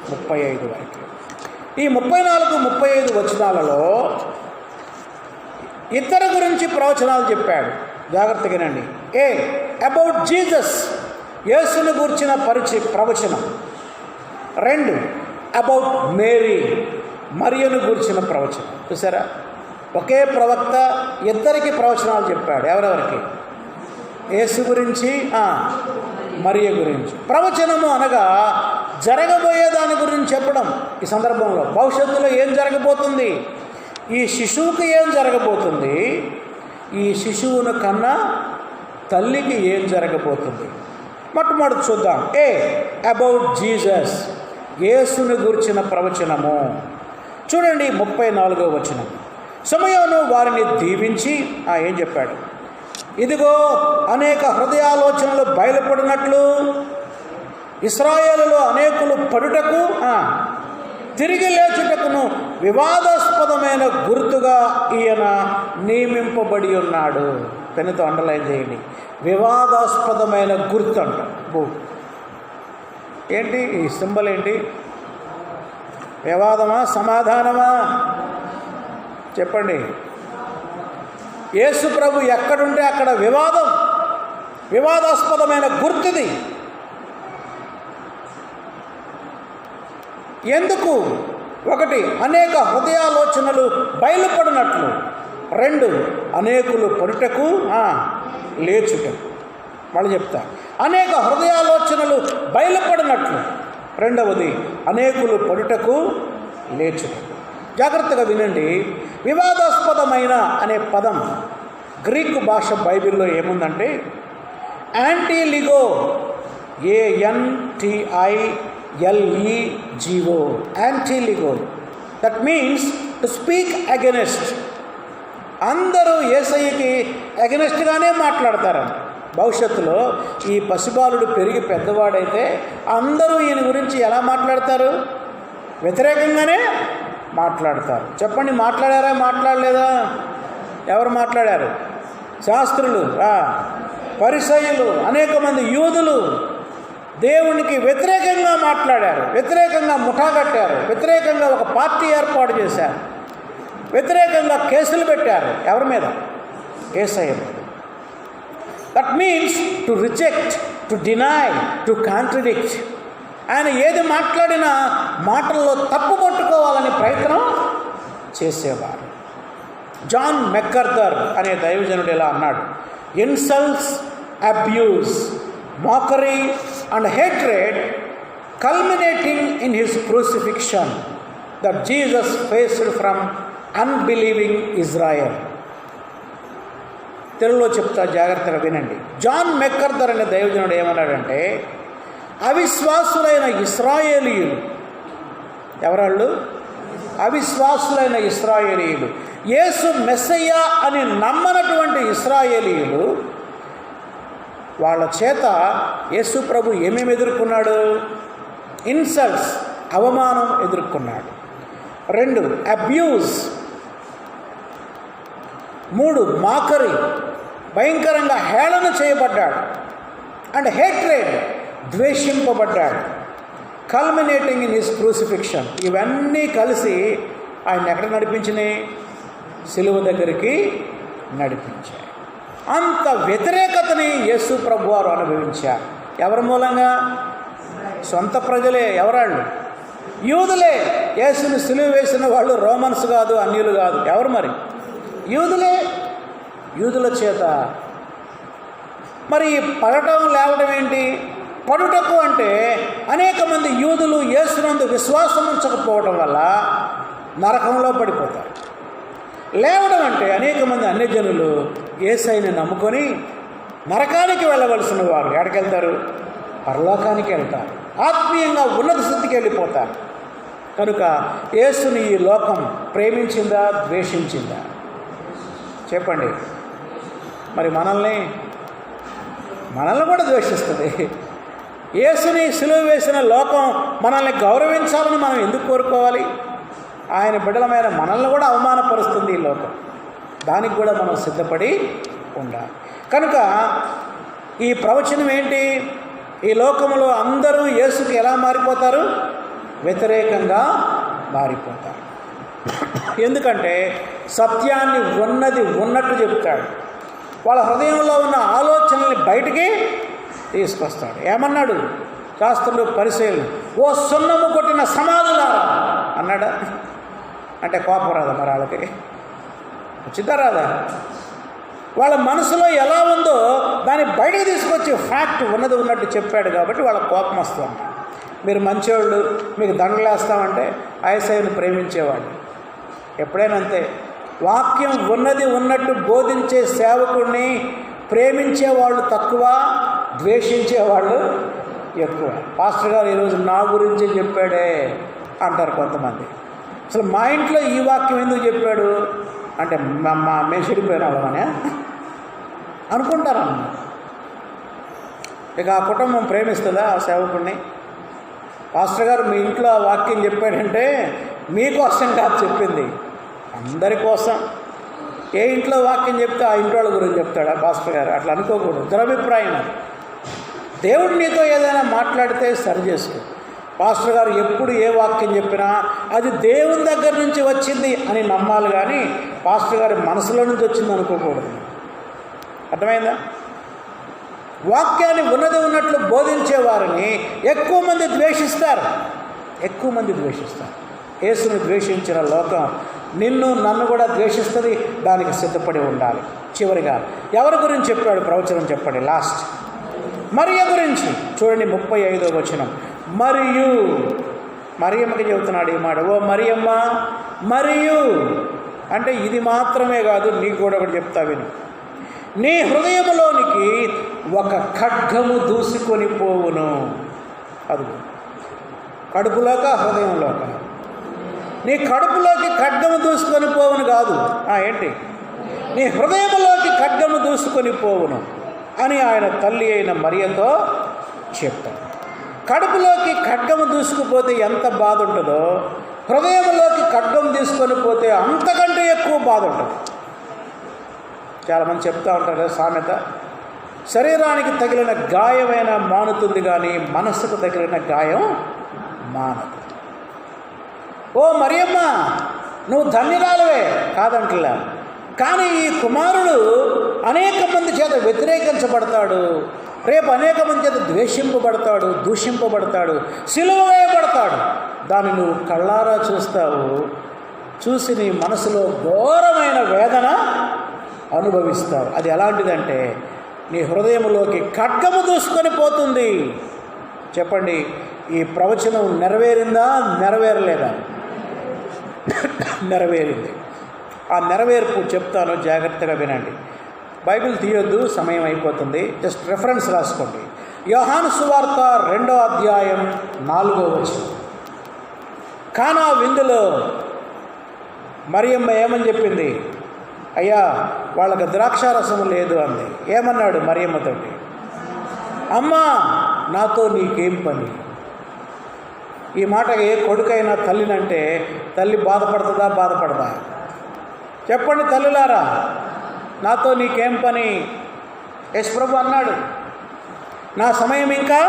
35 వరకు. ఈ 34, 35 వచనాలలో ఇద్దరి గురించి ప్రవచనాలు చెప్పాడు. జాగ్రత్తగానండి. అబౌట్ జీసస్, యేసుని గూర్చిన ప్రవచనం. 2, అబౌట్ మేరీ, మరియను గూర్చిన ప్రవచనం. చూసారా? ఒకే ప్రవక్త ఇద్దరికి ప్రవచనాలు చెప్పాడు. ఎవరెవరికి? యేసు గురించి, మరియ గురించి. ప్రవచనము అనగా జరగబోయే దాని గురించి చెప్పడం. ఈ సందర్భంలో భవిష్యత్తులో ఏం జరగబోతుంది, ఈ శిశువుకి ఏం జరగబోతుంది, ఈ శిశువును కన్నా తల్లికి ఏం జరగబోతుంది. మొట్టమొదటి చూద్దాం. అబౌట్ జీసస్, యేసుని గురించిన ప్రవచనము. చూడండి 34వ వచనం. సుమయోను వారిని దీవించి ఏం చెప్పాడు? ఇదిగో అనేక హృదయాలోచనలు బయలుపడినట్లు ఇశ్రాయేలులో అనేకులు పడుటకు తిరిగి లేచుటకును వివాదాస్పదమైన గుర్తుగా ఈయన నియమింపబడి ఉన్నాడు. పెన్నుతో అండర్లైన్ చేయండి. వివాదాస్పదమైన గుర్తు అంట. ఏంటి ఈ సింబల్? ఏంటి? వివాదమా సమాధానమా? చెప్పండి. యేసు ప్రభు ఎక్కడుంటే అక్కడ వివాదం, వివాదాస్పదమైన గుర్తుది. ఎందుకు? 1, అనేక హృదయాలోచనలు బయలుపడినట్లు. 2, అనేకులు పడుటకు లేచుటకు. మళ్ళీ చెప్తా. అనేక హృదయాలోచనలు బయలుపడినట్లు. 2వది, అనేకులు పడుటకు లేచుటకు. జాగ్రత్తగా వినండి. వివాదాస్పదమైన అనే పదం గ్రీకు భాష బైబిల్లో ఏముందంటే యాంటీలిగో, ANTILEGO, యాంటీలిగో. That means to speak against. అందరూ యేసయ్యకి అగెనెస్ట్గానే మాట్లాడతారంట. భవిష్యత్తులో ఈ పసిబాలుడు పెరిగి పెద్దవాడైతే అందరూ ఈయన గురించి ఎలా మాట్లాడతారు? వ్యతిరేకంగానే మాట్లాడతారు. చెప్పండి, మాట్లాడారా? మాట్లాడలేదా? ఎవరు మాట్లాడారు? శాస్త్రులు, పరిసయ్యులు, అనేక మంది యూదులు దేవునికి వ్యతిరేకంగా మాట్లాడారు, వ్యతిరేకంగా ముఠా కట్టారు, వ్యతిరేకంగా ఒక పార్టీ ఏర్పాటు చేశారు, వ్యతిరేకంగా కేసులు పెట్టారు. ఎవరి మీద? యేసయ్య మీద. That means to reject, to deny, to contradict. ఆయన ఏది మాట్లాడినా మాటల్లో తప్పు పట్టుకోవాలని ప్రయత్నం చేసేవారు. జాన్ మెక్కర్థర్ అనే దైవజనుడు ఇలా అన్నాడు: insults, abuse, mockery and hatred culminating in his crucifixion that Jesus faced from unbelieving Israel. తెలుగులో చెప్తా, జాగ్రత్తగా వినండి. జాన్ మెక్కర్థర్ అనే దైవజనుడు ఏమన్నాడంటే, అవిశ్వాసులైన ఇశ్రాయేలీయులు, ఎవరాళ్ళు? అవిశ్వాసులైన ఇశ్రాయేలీయులు, యేసు మెస్సయ్యా అని నమ్మనటువంటి ఇశ్రాయేలీయులు, వాళ్ళ చేత యేసు ప్రభు ఏమేమి ఎదుర్కొన్నాడు? ఇన్సల్ట్స్, అవమానం ఎదుర్కొన్నాడు. 2, అబ్యూస్. 3, మాకరీ, భయంకరంగా హేళన చేయబడ్డాడు. అండ్ హేట్రేడ్, ద్వేషింపబడ్డాడు. Culminating in his crucifixion. ఇవన్నీ కలిసి ఆయన ఎక్కడ నడిపించినాయి? సిలువ దగ్గరికి నడిపించాయి. అంత వ్యతిరేకతని యేసు ప్రభు వారు అనుభవించారు. ఎవరి మూలంగా? సొంత ప్రజలే. ఎవరాళ్ళు? యూదులే. యేసుని సిలువ వేసిన వాళ్ళు రోమన్స్ కాదు, అన్యులు కాదు. ఎవరు మరి? యూదులే. యూదుల చేత మరి పడటం లేవడం ఏంటి? పడుటకు అంటే అనేక మంది యూదులు యేసునందు విశ్వాసం ఉంచకపోవడం వల్ల నరకంలో పడిపోతారు. లేవడం అంటే అనేక మంది అన్యజనులు యేసయ్యని నమ్ముకొని నరకానికి వెళ్ళవలసిన వారు ఎక్కడికి వెళ్తారు? పరలోకానికి వెళ్తారు. ఆత్మీయంగా ఉన్నత స్థితికి వెళ్ళిపోతారు. కనుక యేసుని ఈ లోకం ప్రేమించిందా, ద్వేషించిందా? చెప్పండి. మరి మనల్ని కూడా ద్వేషిస్తుంది. యేసుని సిలువ వేసిన లోకం మనల్ని గౌరవించాలని మనం ఎందుకు కోరుకోవాలి? ఆయన బిడ్డలమైన మనల్ని కూడా అవమానపరుస్తుంది ఈ లోకం. దానికి కూడా మనం సిద్ధపడి ఉండాలి. కనుక ఈ ప్రవచనం ఏంటి? ఈ లోకంలో అందరూ యేసుకి ఎలా మారిపోతారు? వ్యతిరేకంగా మారిపోతారు. ఎందుకంటే సత్యాన్ని ఉన్నది ఉన్నట్టు చెప్తాడు. వాళ్ళ హృదయంలో ఉన్న ఆలోచనల్ని బయటికి తీసుకొస్తాడు. ఏమన్నాడు? శాస్త్రులు, పరిశీలన, ఓ సున్నము కొట్టిన సమాధులారా అన్నాడా? అంటే కోపం రాదా మరి వాళ్ళకి? వచ్చిందా రాదా? వాళ్ళ మనసులో ఎలా ఉందో దాన్ని బయటకు తీసుకొచ్చి ఫ్యాక్ట్ ఉన్నది ఉన్నట్టు చెప్పాడు కాబట్టి వాళ్ళ కోపం వస్తుంది. మీరు మంచివాళ్ళు, మీకు దండలు వేస్తామంటే యేసయ్యను ప్రేమించేవాళ్ళు. ఎప్పుడైనా అంతే. వాక్యం ఉన్నది ఉన్నట్టు బోధించే సేవకుడిని ప్రేమించేవాళ్ళు తక్కువ, ద్వేషించేవాళ్ళు ఎక్కువ. పాస్టర్ గారు ఈరోజు నా గురించి చెప్పాడే అంటారు కొంతమంది. అసలు మా ఇంట్లో ఈ వాక్యం ఎందుకు చెప్పాడు అంటే మేము చెడిపోయిన వాళ్ళమనే అనుకుంటారన్న. ఇక ఆ కుటుంబం ప్రేమిస్తుందా ఆ సేవకుడిని? పాస్టర్ గారు మీ ఇంట్లో ఆ వాక్యం చెప్పాడంటే మీకోసం కాదు చెప్పింది, అందరి కోసం. ఏ ఇంట్లో వాక్యం చెప్తే ఆ ఇంట్లో వాళ్ళ గురించి చెప్తాడా పాస్టర్ గారు? అట్లా అనుకోకూడదు. దురభిప్రాయం. దేవుడు నీతో ఏదైనా మాట్లాడితే సరి చేసుకో. పాస్టర్ గారు ఎప్పుడు ఏ వాక్యం చెప్పినా అది దేవుని దగ్గర నుంచి వచ్చింది అని నమ్మాలి, కానీ పాస్టర్ గారి మనసులో నుంచి వచ్చింది అనుకోకూడదు. అర్థమైందా? వాక్యాన్ని ఉన్నది ఉన్నట్లు బోధించే వారిని ఎక్కువ మంది ద్వేషిస్తారు. యేసుని ద్వేషించిన లోకం నిన్ను నన్ను కూడా ద్వేషిస్తుంది. దానికి సిద్ధపడి ఉండాలి. చివరిగా ఎవరి గురించి చెప్పాడు ప్రవచనం? చెప్పండి. లాస్ట్ మరియ గురించి చూడండి. 35వ వచనం. మరియు మరియమ్మకి చెబుతున్నాడు ఈ మాట. ఓ మరియమ్మ, మరియు అంటే ఇది మాత్రమే కాదు, నీకు కూడా ఒకటి చెప్తా విను. నీ హృదయంలోనికి ఒక ఖడ్గము దూసుకొని పోవును. అది కడుపులోక హృదయంలోక? నీ కడుపులోకి ఖడ్గము దూసుకొని పోవును కాదు. ఏంటి? నీ హృదయంలోకి ఖడ్గము దూసుకొని పోవును అని ఆయన తల్లి అయిన మరియతో చెప్పాడు. కడుపులోకి ఖడ్గము దూసుకుపోతే ఎంత బాధ ఉంటుందో, హృదయంలోకి ఖడ్గం తీసుకొని పోతే అంతకంటే ఎక్కువ బాధ ఉంటుంది. చాలామంది చెప్తూ ఉంటారు కదా సామెత, శరీరానికి తగిలిన గాయమైనా మానుతుంది కానీ మనస్సుకు తగిలిన గాయం మానదు. ఓ మరియమ్మ, నువ్వు ధన్యురాలవే కాదంటలా, కానీ ఈ కుమారుడు అనేక మంది చేత వ్యతిరేకించబడతాడు, రేపు అనేక మంది చేత ద్వేషింపబడతాడు, దూషింపబడతాడు, సిలువ వేయబడతాడు. దాన్ని నువ్వు కళ్ళారా చూస్తావు. చూసి నీ మనసులో ఘోరమైన వేదన అనుభవిస్తావు. అది ఎలాంటిదంటే నీ హృదయంలోకి ఖడ్గము దూసుకొని పోతుంది. చెప్పండి, ఈ ప్రవచనం నెరవేరిందా, నెరవేరలేదా? నెరవేరింది. ఆ నెరవేర్పు చెప్తాను, జాగ్రత్తగా వినండి. బైబిల్ తీయొద్దు, సమయం అయిపోతుంది. జస్ట్ రెఫరెన్స్ రాసుకోండి. యోహాను సువార్త 2వ అధ్యాయం 4వ వచనం. కానా విందులో మరియమ్మ ఏమని చెప్పింది? అయ్యా, వాళ్ళకి ద్రాక్షారసం లేదు అంది. ఏమన్నాడు మరియమ్మతోటి? అమ్మా, నాతో నీకేం పని? ఈ మాట ఏ కొడుకైనా తల్లినంటే తల్లి బాధపడుతుందా, బాధపడదా? చెప్పండి తల్లులారా, నాతో నీకేం పని? యేసు ప్రభు అన్నాడు, నా సమయం ఇంకా.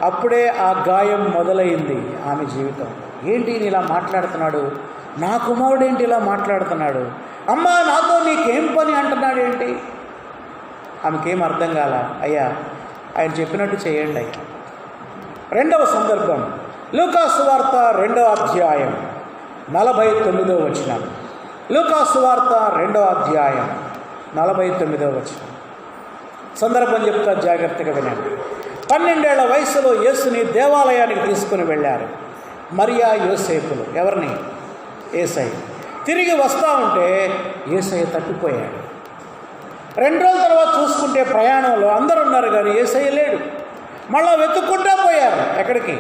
అప్పుడే ఆ గాయం మొదలైంది ఆమె జీవితం. ఏంటి ఇలా మాట్లాడుతున్నాడు, నా కుమారుడు ఏంటి ఇలా మాట్లాడుతున్నాడు, అమ్మా నాతో నీకేం పని అంటున్నాడు ఏంటి? ఆమెకేం అర్థం కాల. అయ్యా ఆయన చెప్పినట్టు చేయండి అయ్యా. రెండవ సందర్భం లూకాసు వార్త 2వ అధ్యాయం 49వ వచనం. లూకాసు వార్త 2వ అధ్యాయం 49వ వచనం. సందర్భం చెప్తా, జాగ్రత్తగా వినండి. 12 ఏళ్ల వయసులో యేసుని దేవాలయానికి తీసుకుని వెళ్ళారు మరియా యోసేపులు. ఎవరిని? యేసయ్య. తిరిగి వస్తూ ఉంటే యేసయ్య తప్పిపోయాడు. 2 రోజుల తర్వాత చూసుకుంటే ప్రయాణంలో అందరు ఉన్నారు కానీ యేసయ్య లేడు. మళ్ళా వెతుక్కుంటూ పోయారు. ఎక్కడికి?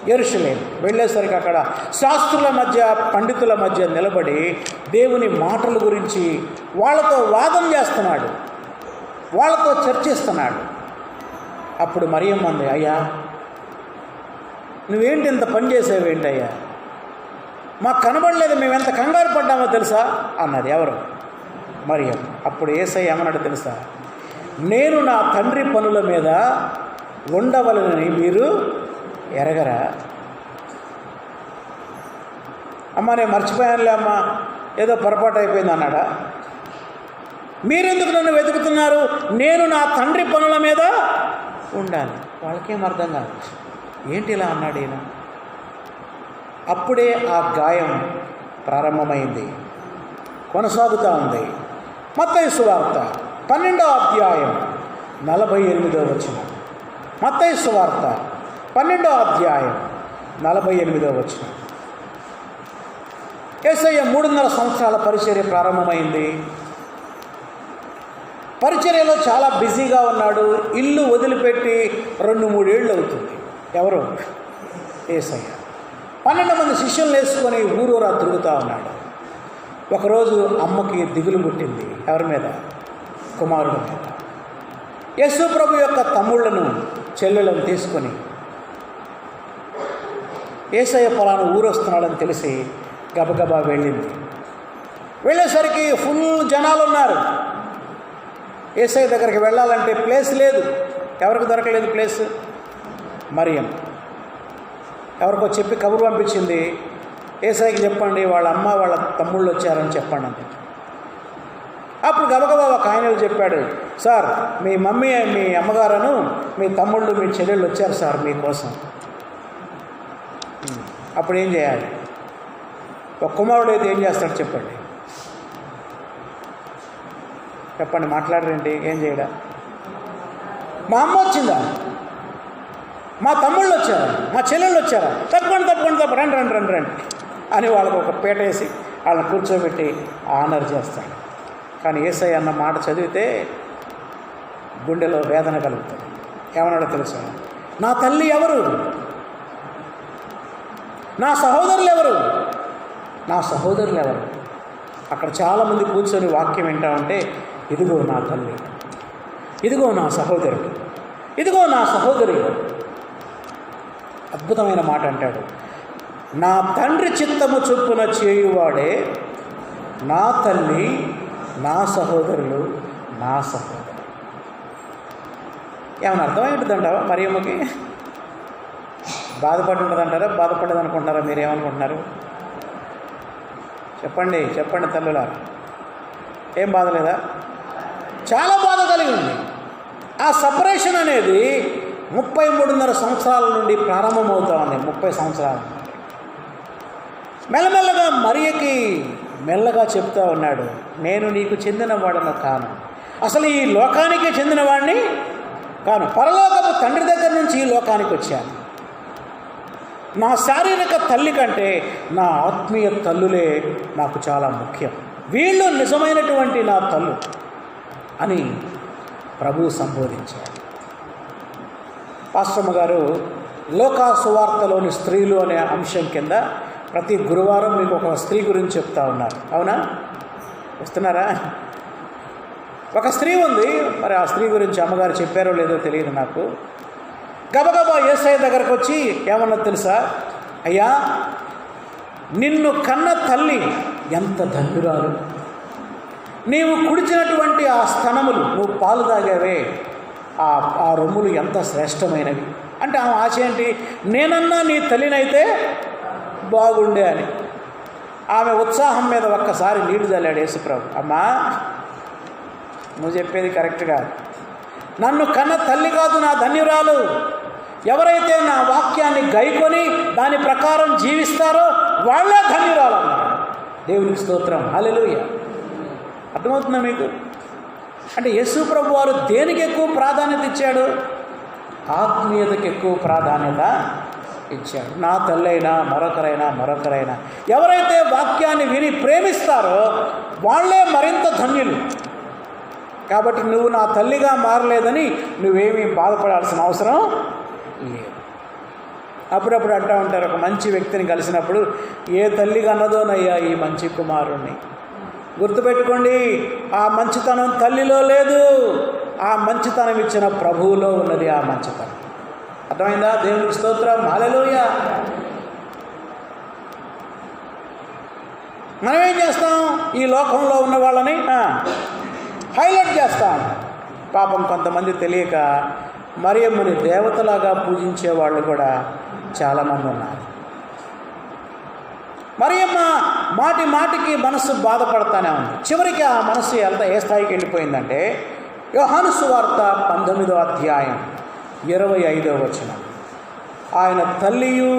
యెరూషలేము. వెళ్ళేసరికి అక్కడ శాస్త్రుల మధ్య పండితుల మధ్య నిలబడి దేవుని మాటల గురించి వాళ్ళతో వాదం చేస్తున్నాడు, వాళ్ళతో చర్చిస్తున్నాడు. అప్పుడు మరియమ్మ అంది, అయ్యా నువ్వేంటి ఇంత పని చేసేవేంటి అయ్యా, మాకు కనబడలేదు, మేము ఎంత కంగారు పడ్డామో తెలుసా అన్నది. ఎవరు? మరియమ్మ. అప్పుడు యేసయ్య ఏమన్నాడు తెలుసా? నేను నా తండ్రి పనుల మీద ఉండవలనని మీరు ఎరగరా? అమ్మ నేను మర్చిపోయానులే అమ్మ, ఏదో పొరపాటు అయిపోయింది అన్నాడా? మీరెందుకు నన్ను వెతుకుతున్నారు? నేను నా తండ్రి పనుల మీద ఉండాలి. వాళ్ళకేం అర్థం కాదు, ఏంటి ఇలా అన్నాడు ఈయన. అప్పుడే ఆ గాయం ప్రారంభమైంది, కొనసాగుతూ ఉంది. మత్తయి సువార్త 12వ అధ్యాయం 48వ వచనం. మత్తయి సువార్త 12వ అధ్యాయం 48వ వచనం. యేసయ్య 3.5 సంవత్సరాల పరిచర్య ప్రారంభమైంది. పరిచర్యలో చాలా బిజీగా ఉన్నాడు. ఇల్లు వదిలిపెట్టి 2-3 ఏళ్ళు అవుతుంది. ఎవరు? యేసయ్య. 12 మంది శిష్యులను వేసుకొని ఊరూరా తిరుగుతూ ఉన్నాడు. ఒకరోజు అమ్మకి దిగులు పుట్టింది. ఎవరి మీద? కుమారుడు మీద. యేసు ప్రభు యొక్క తమ్ముళ్లను చెల్లెలను తీసుకొని యేసయ్య పొలాను ఊరు వస్తున్నాడని తెలిసి గబగబా వెళ్ళింది. వెళ్ళేసరికి ఫుల్ జనాలు ఉన్నారు. యేసయ్య దగ్గరికి వెళ్ళాలంటే ప్లేస్ లేదు. ఎవరికి దొరకలేదు ప్లేస్? మరియమ్మ ఎవరికో చెప్పి కబురు పంపించింది, యేసయ్యకి చెప్పండి వాళ్ళ అమ్మ వాళ్ళ తమ్ముళ్ళు వచ్చారని చెప్పండి అంతే. అప్పుడు గబగబా ఒక ఆయన చెప్పాడు, సార్ మీ మమ్మీ మీ అమ్మగారను మీ తమ్ముళ్ళు మీ చెల్లెళ్ళు వచ్చారు సార్ మీకోసం. అప్పుడు ఏం చేయాలి? ఒక కుమారుడు అయితే ఏం చేస్తాడు చెప్పండి, చెప్పండి, మాట్లాడరేంటి? ఏం చేయడా? మా అమ్మ వచ్చిందా, మా తమ్ముళ్ళు వచ్చారా, మా చెల్లెళ్ళు వచ్చారా, తప్పకుండా రండి రండి రండి రండి అని వాళ్ళకు ఒక పీట వేసి వాళ్ళని కూర్చోబెట్టి ఆనర్ చేస్తాడు. కానీ యేసయ్య అన్న మాట చదివితే గుండెలో వేదన కలుగుతుంది. ఏమన్నాడో తెలుసా? నా తల్లి ఎవరు, నా సహోదరులు ఎవరు, నా సహోదరులు ఎవరు? అక్కడ చాలామంది కూర్చొని వాక్యం వింటా ఉంటే, ఇదిగో నా తల్లి, ఇదిగో నా సహోదరుడు, ఇదిగో నా సహోదరి. అద్భుతమైన మాట అంటాడు, నా తండ్రి చిత్తము చొప్పున చేయువాడే నా తల్లి, నా సహోదరులు, నా సహోదరు. ఏమైనా అర్థమైంటుందంటావా? మరియమ్మకి బాధపడి ఉంటుందంటారా, బాధపడదు అనుకుంటున్నారా? మీరేమనుకుంటున్నారు? చెప్పండి చెప్పండి తల్లులా, ఏం బాధ లేదా? చాలా బాధ కలిగి ఉంది. ఆ సపరేషన్ అనేది 33.5 సంవత్సరాల నుండి ప్రారంభమవుతా ఉంది. 30 సంవత్సరాలు మెల్లమెల్లగా మరియకి మెల్లగా చెప్తా ఉన్నాడు, నేను నీకు చెందినవాడను కాను, అసలు ఈ లోకానికే చెందినవాడిని కాను, పరలోకపు తండ్రి దగ్గర నుంచి ఈ లోకానికి వచ్చాను. నా శారీరక తల్లి కంటే నా ఆత్మీయ తల్లులే నాకు చాలా ముఖ్యం, వీళ్ళు నిజమైనటువంటి నా తల్లు అని ప్రభువు సంబోధించాడు. పాస్టమ్మ గారు లోకా సువార్తలోని స్త్రీలు అనే అంశం కింద ప్రతి గురువారం మీకు ఒక స్త్రీ గురించి చెప్తా ఉన్నారు. అవునా? వస్తున్నారా? ఒక స్త్రీ ఉంది, మరి ఆ స్త్రీ గురించి అమ్మగారు చెప్పారో లేదో తెలియదు నాకు. గబగబా యేసయ్య దగ్గరకు వచ్చి ఏమన్నా తెలుసా? అయ్యా, నిన్ను కన్న తల్లి ఎంత ధన్యురాలు, నీవు కుడిచినటువంటి ఆ స్తనములు, నువ్వు పాలు తాగావే ఆ రొమ్ములు ఎంత శ్రేష్టమైనవి అంటే ఆమె ఆశ ఏంటి, నేనన్నా నీ తల్లినైతే బాగుండే అని. ఆమె ఉత్సాహం మీద ఒక్కసారి నీళ్లు చల్లాడు యేసుప్రభు. అమ్మా, నువ్వు చెప్పేది కరెక్ట్ కాదు, నన్ను కన్న తల్లి కాదు నా ధన్యురాలు. ఎవరైతే నా వాక్యాన్ని గైకొని దాని ప్రకారం జీవిస్తారో వాళ్ళే ధన్యురాలు అన్నారు. దేవునికి స్తోత్రం, హల్లెలూయా. అర్థమవుతుందా మీకు? అంటే యేసు ప్రభు వారు దేనికి ఎక్కువ ప్రాధాన్యత ఇచ్చాడు? ఆత్మీయతకు ఎక్కువ ప్రాధాన్యత ఇచ్చాడు. నా తల్లైనా మరొకరైనా ఎవరైతే వాక్యాన్ని విని ప్రేమిస్తారో వాళ్ళే మరింత ధన్యులు. కాబట్టి నువ్వు నా తల్లిగా మారలేదని నువ్వేమీ బాధపడాల్సిన అవసరం లేదు. అప్పుడప్పుడు అంటూ ఉంటారు, ఒక మంచి వ్యక్తిని కలిసినప్పుడు, ఏ తల్లి కన్నదోనయ్యా ఈ మంచి కుమారుణ్ణి. గుర్తుపెట్టుకోండి, ఆ మంచితనం తల్లిలో లేదు, ఆ మంచితనం ఇచ్చిన ప్రభువులో ఉన్నది ఆ మంచితనం. అర్థమైందా? దేవునికి స్తోత్రం, హల్లెలూయా. మనం ఏం చేస్తాం? ఈ లోకంలో ఉన్న వాళ్ళని హైలైట్ చేస్తాం. పాపం కొంతమంది తెలియక మరియమ్మని దేవతలాగా పూజించే వాళ్ళు కూడా చాలామంది ఉన్నారు. మరియమ్మ మాటికి మనసు బాధపడతానే ఉంది. చివరికి ఆ మనసు ఏ స్థాయికి వెళ్ళిపోయిందంటే, యోహాను సువార్త 19వ అధ్యాయం 25వ వచనం, ఆయన తల్లియు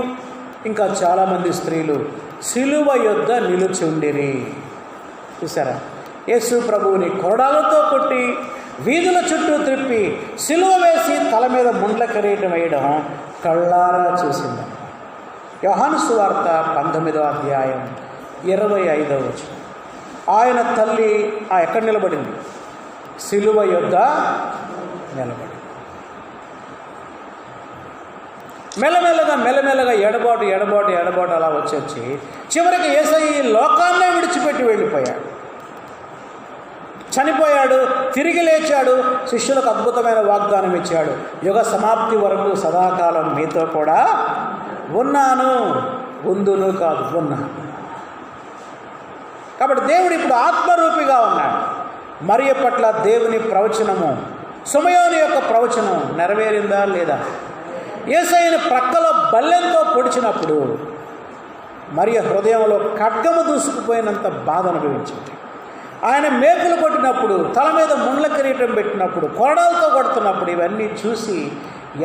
ఇంకా చాలామంది స్త్రీలు సిలువ యొద్ద నిలుచుండిరి. చూసారా? యేసు ప్రభువుని కొరడాలతో కొట్టి వీధుల చుట్టూ త్రిప్పి సిలువ వేసి తల మీద ముండ్ల కిరీటం వేయడం కళ్ళారా చూసింది. యోహాను సువార్త 19వ అధ్యాయం 25వ వచనం. ఆయన తల్లి ఎక్కడ నిలబడింది? సిలువ యొద్ద నిలబడి మెల్లమెల్లగా ఎడబాటు అలా వచ్చి చివరికి యేసయ్య ఈ లోకాన్నే విడిచిపెట్టి వెళ్ళిపోయాడు, చనిపోయాడు, తిరిగి లేచాడు, శిష్యులకు అద్భుతమైన వాగ్దానం ఇచ్చాడు, యుగ సమాప్తి వరకు సదాకాలం మీతో కూడా ఉన్నాను, ఉందును కాదు ఉన్నాను. కాబట్టి దేవుడు ఇప్పుడు ఆత్మరూపిగా ఉన్నాడు. మరియ పట్ల దేవుని ప్రవచనము, సుమయోని యొక్క ప్రవచనం నెరవేరిందా లేదా? యేసయ్యని ప్రక్కలో బల్లెంతో పొడిచినప్పుడు మరియ హృదయంలో ఖడ్గము దూసుకుపోయినంత బాధ అనుభవించింది. ఆయన మేకులు కొట్టినప్పుడు, తల మీద ముండ్ల కిరీటం పెట్టినప్పుడు, కొరడాలతో కొడుతున్నప్పుడు ఇవన్నీ చూసి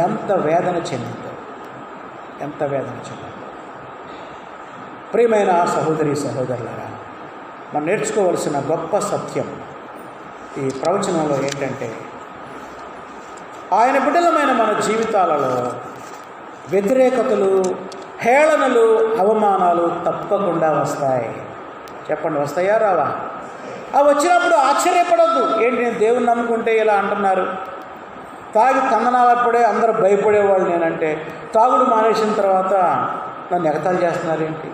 ఎంత వేదన చెందిందో. ప్రియమైన సహోదరి సహోదరులారా, మనం నేర్చుకోవలసిన గొప్ప సత్యం ఈ ప్రవచనంలో ఏంటంటే, ఆయన బిడ్డలమైన మన జీవితాలలో వ్యతిరేకతలు, హేళనలు, అవమానాలు తప్పకుండా వస్తాయి. చెప్పండి, వస్తాయా రావా? అవి వచ్చినప్పుడు ఆశ్చర్యపడద్దు. ఏంటి, నేను దేవుని నమ్ముకుంటే ఇలా అంటున్నారు, తాగి తందనాలప్పుడే అందరూ భయపడేవాళ్ళు నేనంటే, తాగుడు మానేసిన తర్వాత నన్ను ఎగతాళి చేస్తున్నారు ఏంటి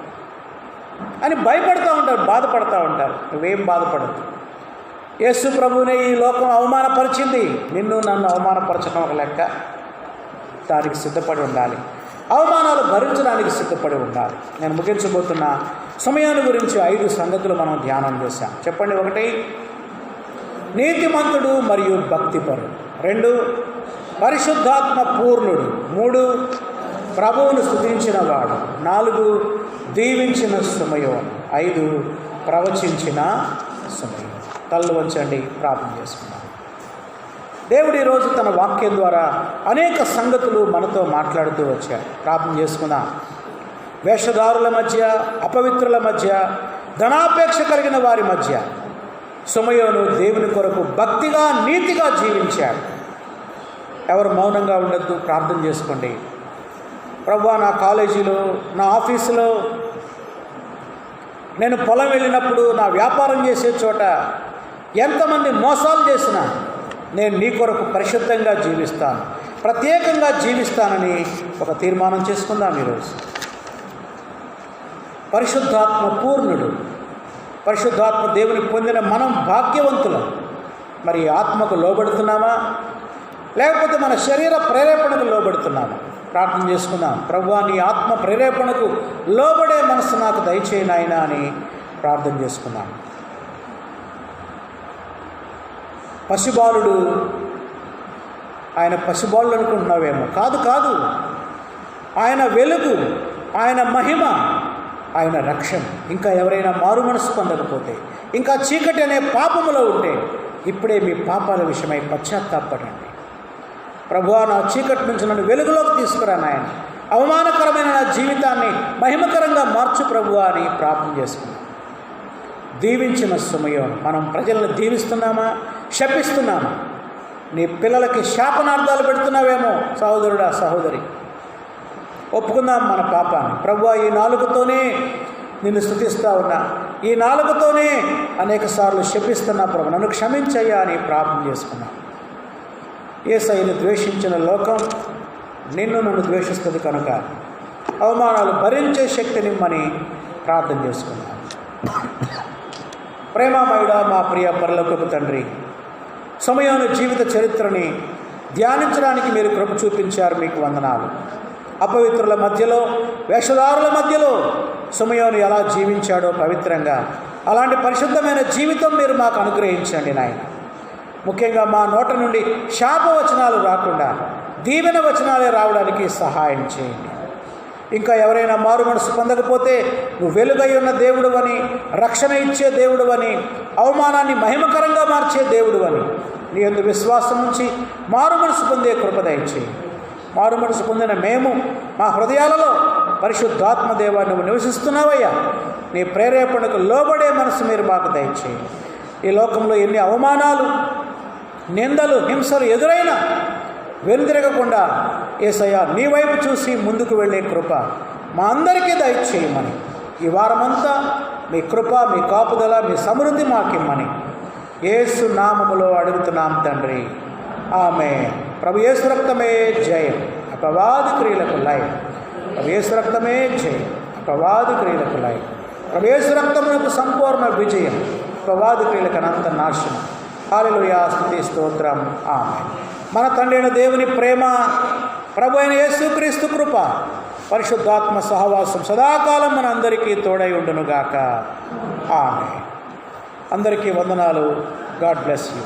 అని భయపడుతూ ఉంటారు, బాధపడుతూ ఉంటారు. నువ్వేం బాధపడద్దు. యేసు ప్రభువునే ఈ లోకం అవమానపరిచింది, నిన్ను నన్ను అవమానపరచడం ఒక లెక్క. దానికి సిద్ధపడి ఉండాలి, అవమానాలు భరించడానికి సిద్ధపడి ఉండాలి. నేను ముగించబోతున్న సమయాన్ని గురించి 5 సంగతులు మనం ధ్యానం చేశాం. చెప్పండి. 1, నీతిమంతుడు మరియు భక్తిపరుడు. 2, పరిశుద్ధాత్మ పూర్ణుడు. 3, ప్రభువును స్తుతించిన వాడు. 4, దీవించిన సమయం. 5, ప్రవచించిన సమయం. తలలు వంచండి, ప్రార్థన చేసుకున్నాం. దేవుడు ఈరోజు తన వాక్యం ద్వారా అనేక సంగతులు మనతో మాట్లాడుతూ వచ్చాడు. ప్రార్థన చేసుకుందాం. వేషధారుల మధ్య, అపవిత్రుల మధ్య, ధనాపేక్ష కలిగిన వారి మధ్య సమయోను దేవుని కొరకు భక్తిగా, నీతిగా జీవించాడు. ఎవరు మౌనంగా ఉండొద్దు, ప్రార్థన చేసుకోండి. ప్రభువా, నా కాలేజీలో, నా ఆఫీసులో, నేను పొలం వెళ్ళినప్పుడు, నా వ్యాపారం చేసే చోట ఎంతమంది మోసాలు చేసినా నేను నీ కొరకు పరిశుద్ధంగా జీవిస్తాను, ప్రత్యేకంగా జీవిస్తానని ఒక తీర్మానం చేసుకుందాం ఈరోజు. పరిశుద్ధాత్మ పూర్ణుడు, పరిశుద్ధాత్మ దేవుని పొందిన మనం భాగ్యవంతులం. మరి ఆత్మకు లోబడుతున్నామా, లేకపోతే మన శరీర ప్రేరేపణకు లోబడుతున్నామా? ప్రార్థన చేసుకుందాం. ప్రభువా, నీ ఆత్మ ప్రేరేపణకు లోబడే మనసు నాకు దయచేయి నాయనా అని ప్రార్థన చేసుకుందాం. పశుబాలుడు ఆయన పసిబాళ్ళు అనుకుంటున్నావేమో. కాదు కాదు, ఆయన వెలుగు, ఆయన మహిమ, ఆయన రక్షణ. ఇంకా ఎవరైనా మారు మనసు పొందకపోతే, ఇంకా చీకటి అనే పాపములో ఉంటే ఇప్పుడే మీ పాపాల విషయమై పశ్చాత్తాపడండి. ప్రభువా, నా చీకటి నుంచి నన్ను వెలుగులోకి తీసుకురా నాయన, అవమానకరమైన నా జీవితాన్ని మహిమకరంగా మార్చు ప్రభువా అని ప్రార్థన చేసుకున్నాం. దీవించిన సమయం మనం ప్రజలను దీవిస్తున్నామా, శపిస్తున్నామా? నీ పిల్లలకి శాపనార్థాలు పెడుతున్నావేమో సహోదరుడా, సహోదరి. ఒప్పుకుందాం మన పాపాన్ని. ప్రభువా, ఈ నాలుగుతోనే నిన్ను స్తుతిస్తా ఉన్నా, ఈ నాలుగుతోనే అనేక సార్లు శపిస్తున్నా ప్రభు, నన్ను క్షమించయ్యా అని ప్రార్థన చేసుకున్నాం. యేసయ్యను ద్వేషించిన లోకం నన్ను ద్వేషిస్తుంది కనుక అవమానాలు భరించే శక్తినిమ్మని ప్రార్థన చేసుకున్నాం. ప్రేమమయుడా, మా ప్రియ పరలోకపు తండ్రి, సమయాన్ని జీవిత చరిత్రని ధ్యానించడానికి మీరు కృప చూపించారు, మీకు వందనాలు. అపవిత్రుల మధ్యలో, వేషధారుల మధ్యలో సమయాన్ని ఎలా జీవించాడో పవిత్రంగా, అలాంటి పరిశుద్ధమైన జీవితం మీరు మాకు అనుగ్రహించండి నాయన. ముఖ్యంగా మా నోట నుండి శాపవచనాలు రాకుండా దీవెన వచనాలే రావడానికి సహాయం చేయండి. ఇంకా ఎవరైనా మారు మనసు పొందకపోతే నువ్వు వెలుగై ఉన్న దేవుడు అని, రక్షణ ఇచ్చే దేవుడు అని, అవమానాన్ని మహిమకరంగా మార్చే దేవుడు అని నీ యందు విశ్వాసం ఉంచి మారు మనసు పొందే కృప దయచేయి. మారు మనసు పొందిన మేము మా హృదయాలలో పరిశుద్ధాత్మ దేవా నువ్వు నివసిస్తున్నావయ్యా. నీ ప్రేరేపణకు లోబడే మనసు మీరు మాకు దయచేయి. ఈ లోకంలో ఎన్ని అవమానాలు, నిందలు, హింసలు ఎదురైనా వెనుదిరగకుండా యేసయ్యా నీ వైపు చూసి ముందుకు వెళ్ళే కృప మా అందరికీ దయచేయమని, ఈ వారమంతా మీ కృప, మీ కాపుదల, మీ సమృద్ధి మాకిమ్మని యేసు నామములో అడుగుతున్నాం తండ్రి, ఆమేన్. ప్రభు యేసు రక్తమే జయం, అపవాది క్రియలకు లయం. ప్రభు యేసు రక్తమే జయం, అపవాది క్రియలకు లయం. ప్రభు యేసు రక్తమునకు సంపూర్ణ విజయం, అపవాది క్రియలకు అనంత నాశనం. హల్లెలూయా, స్తుతి స్తోత్రం, ఆమేన్. మన తండ్రి అయిన దేవుని ప్రేమ, ప్రభు అయిన యేసుక్రీస్తు కృప, పరిశుద్ధాత్మ సహవాసం సదాకాలం మన అందరికీ తోడై ఉండునుగాక. ఆమేన్. అందరికీ వందనాలు. God bless you.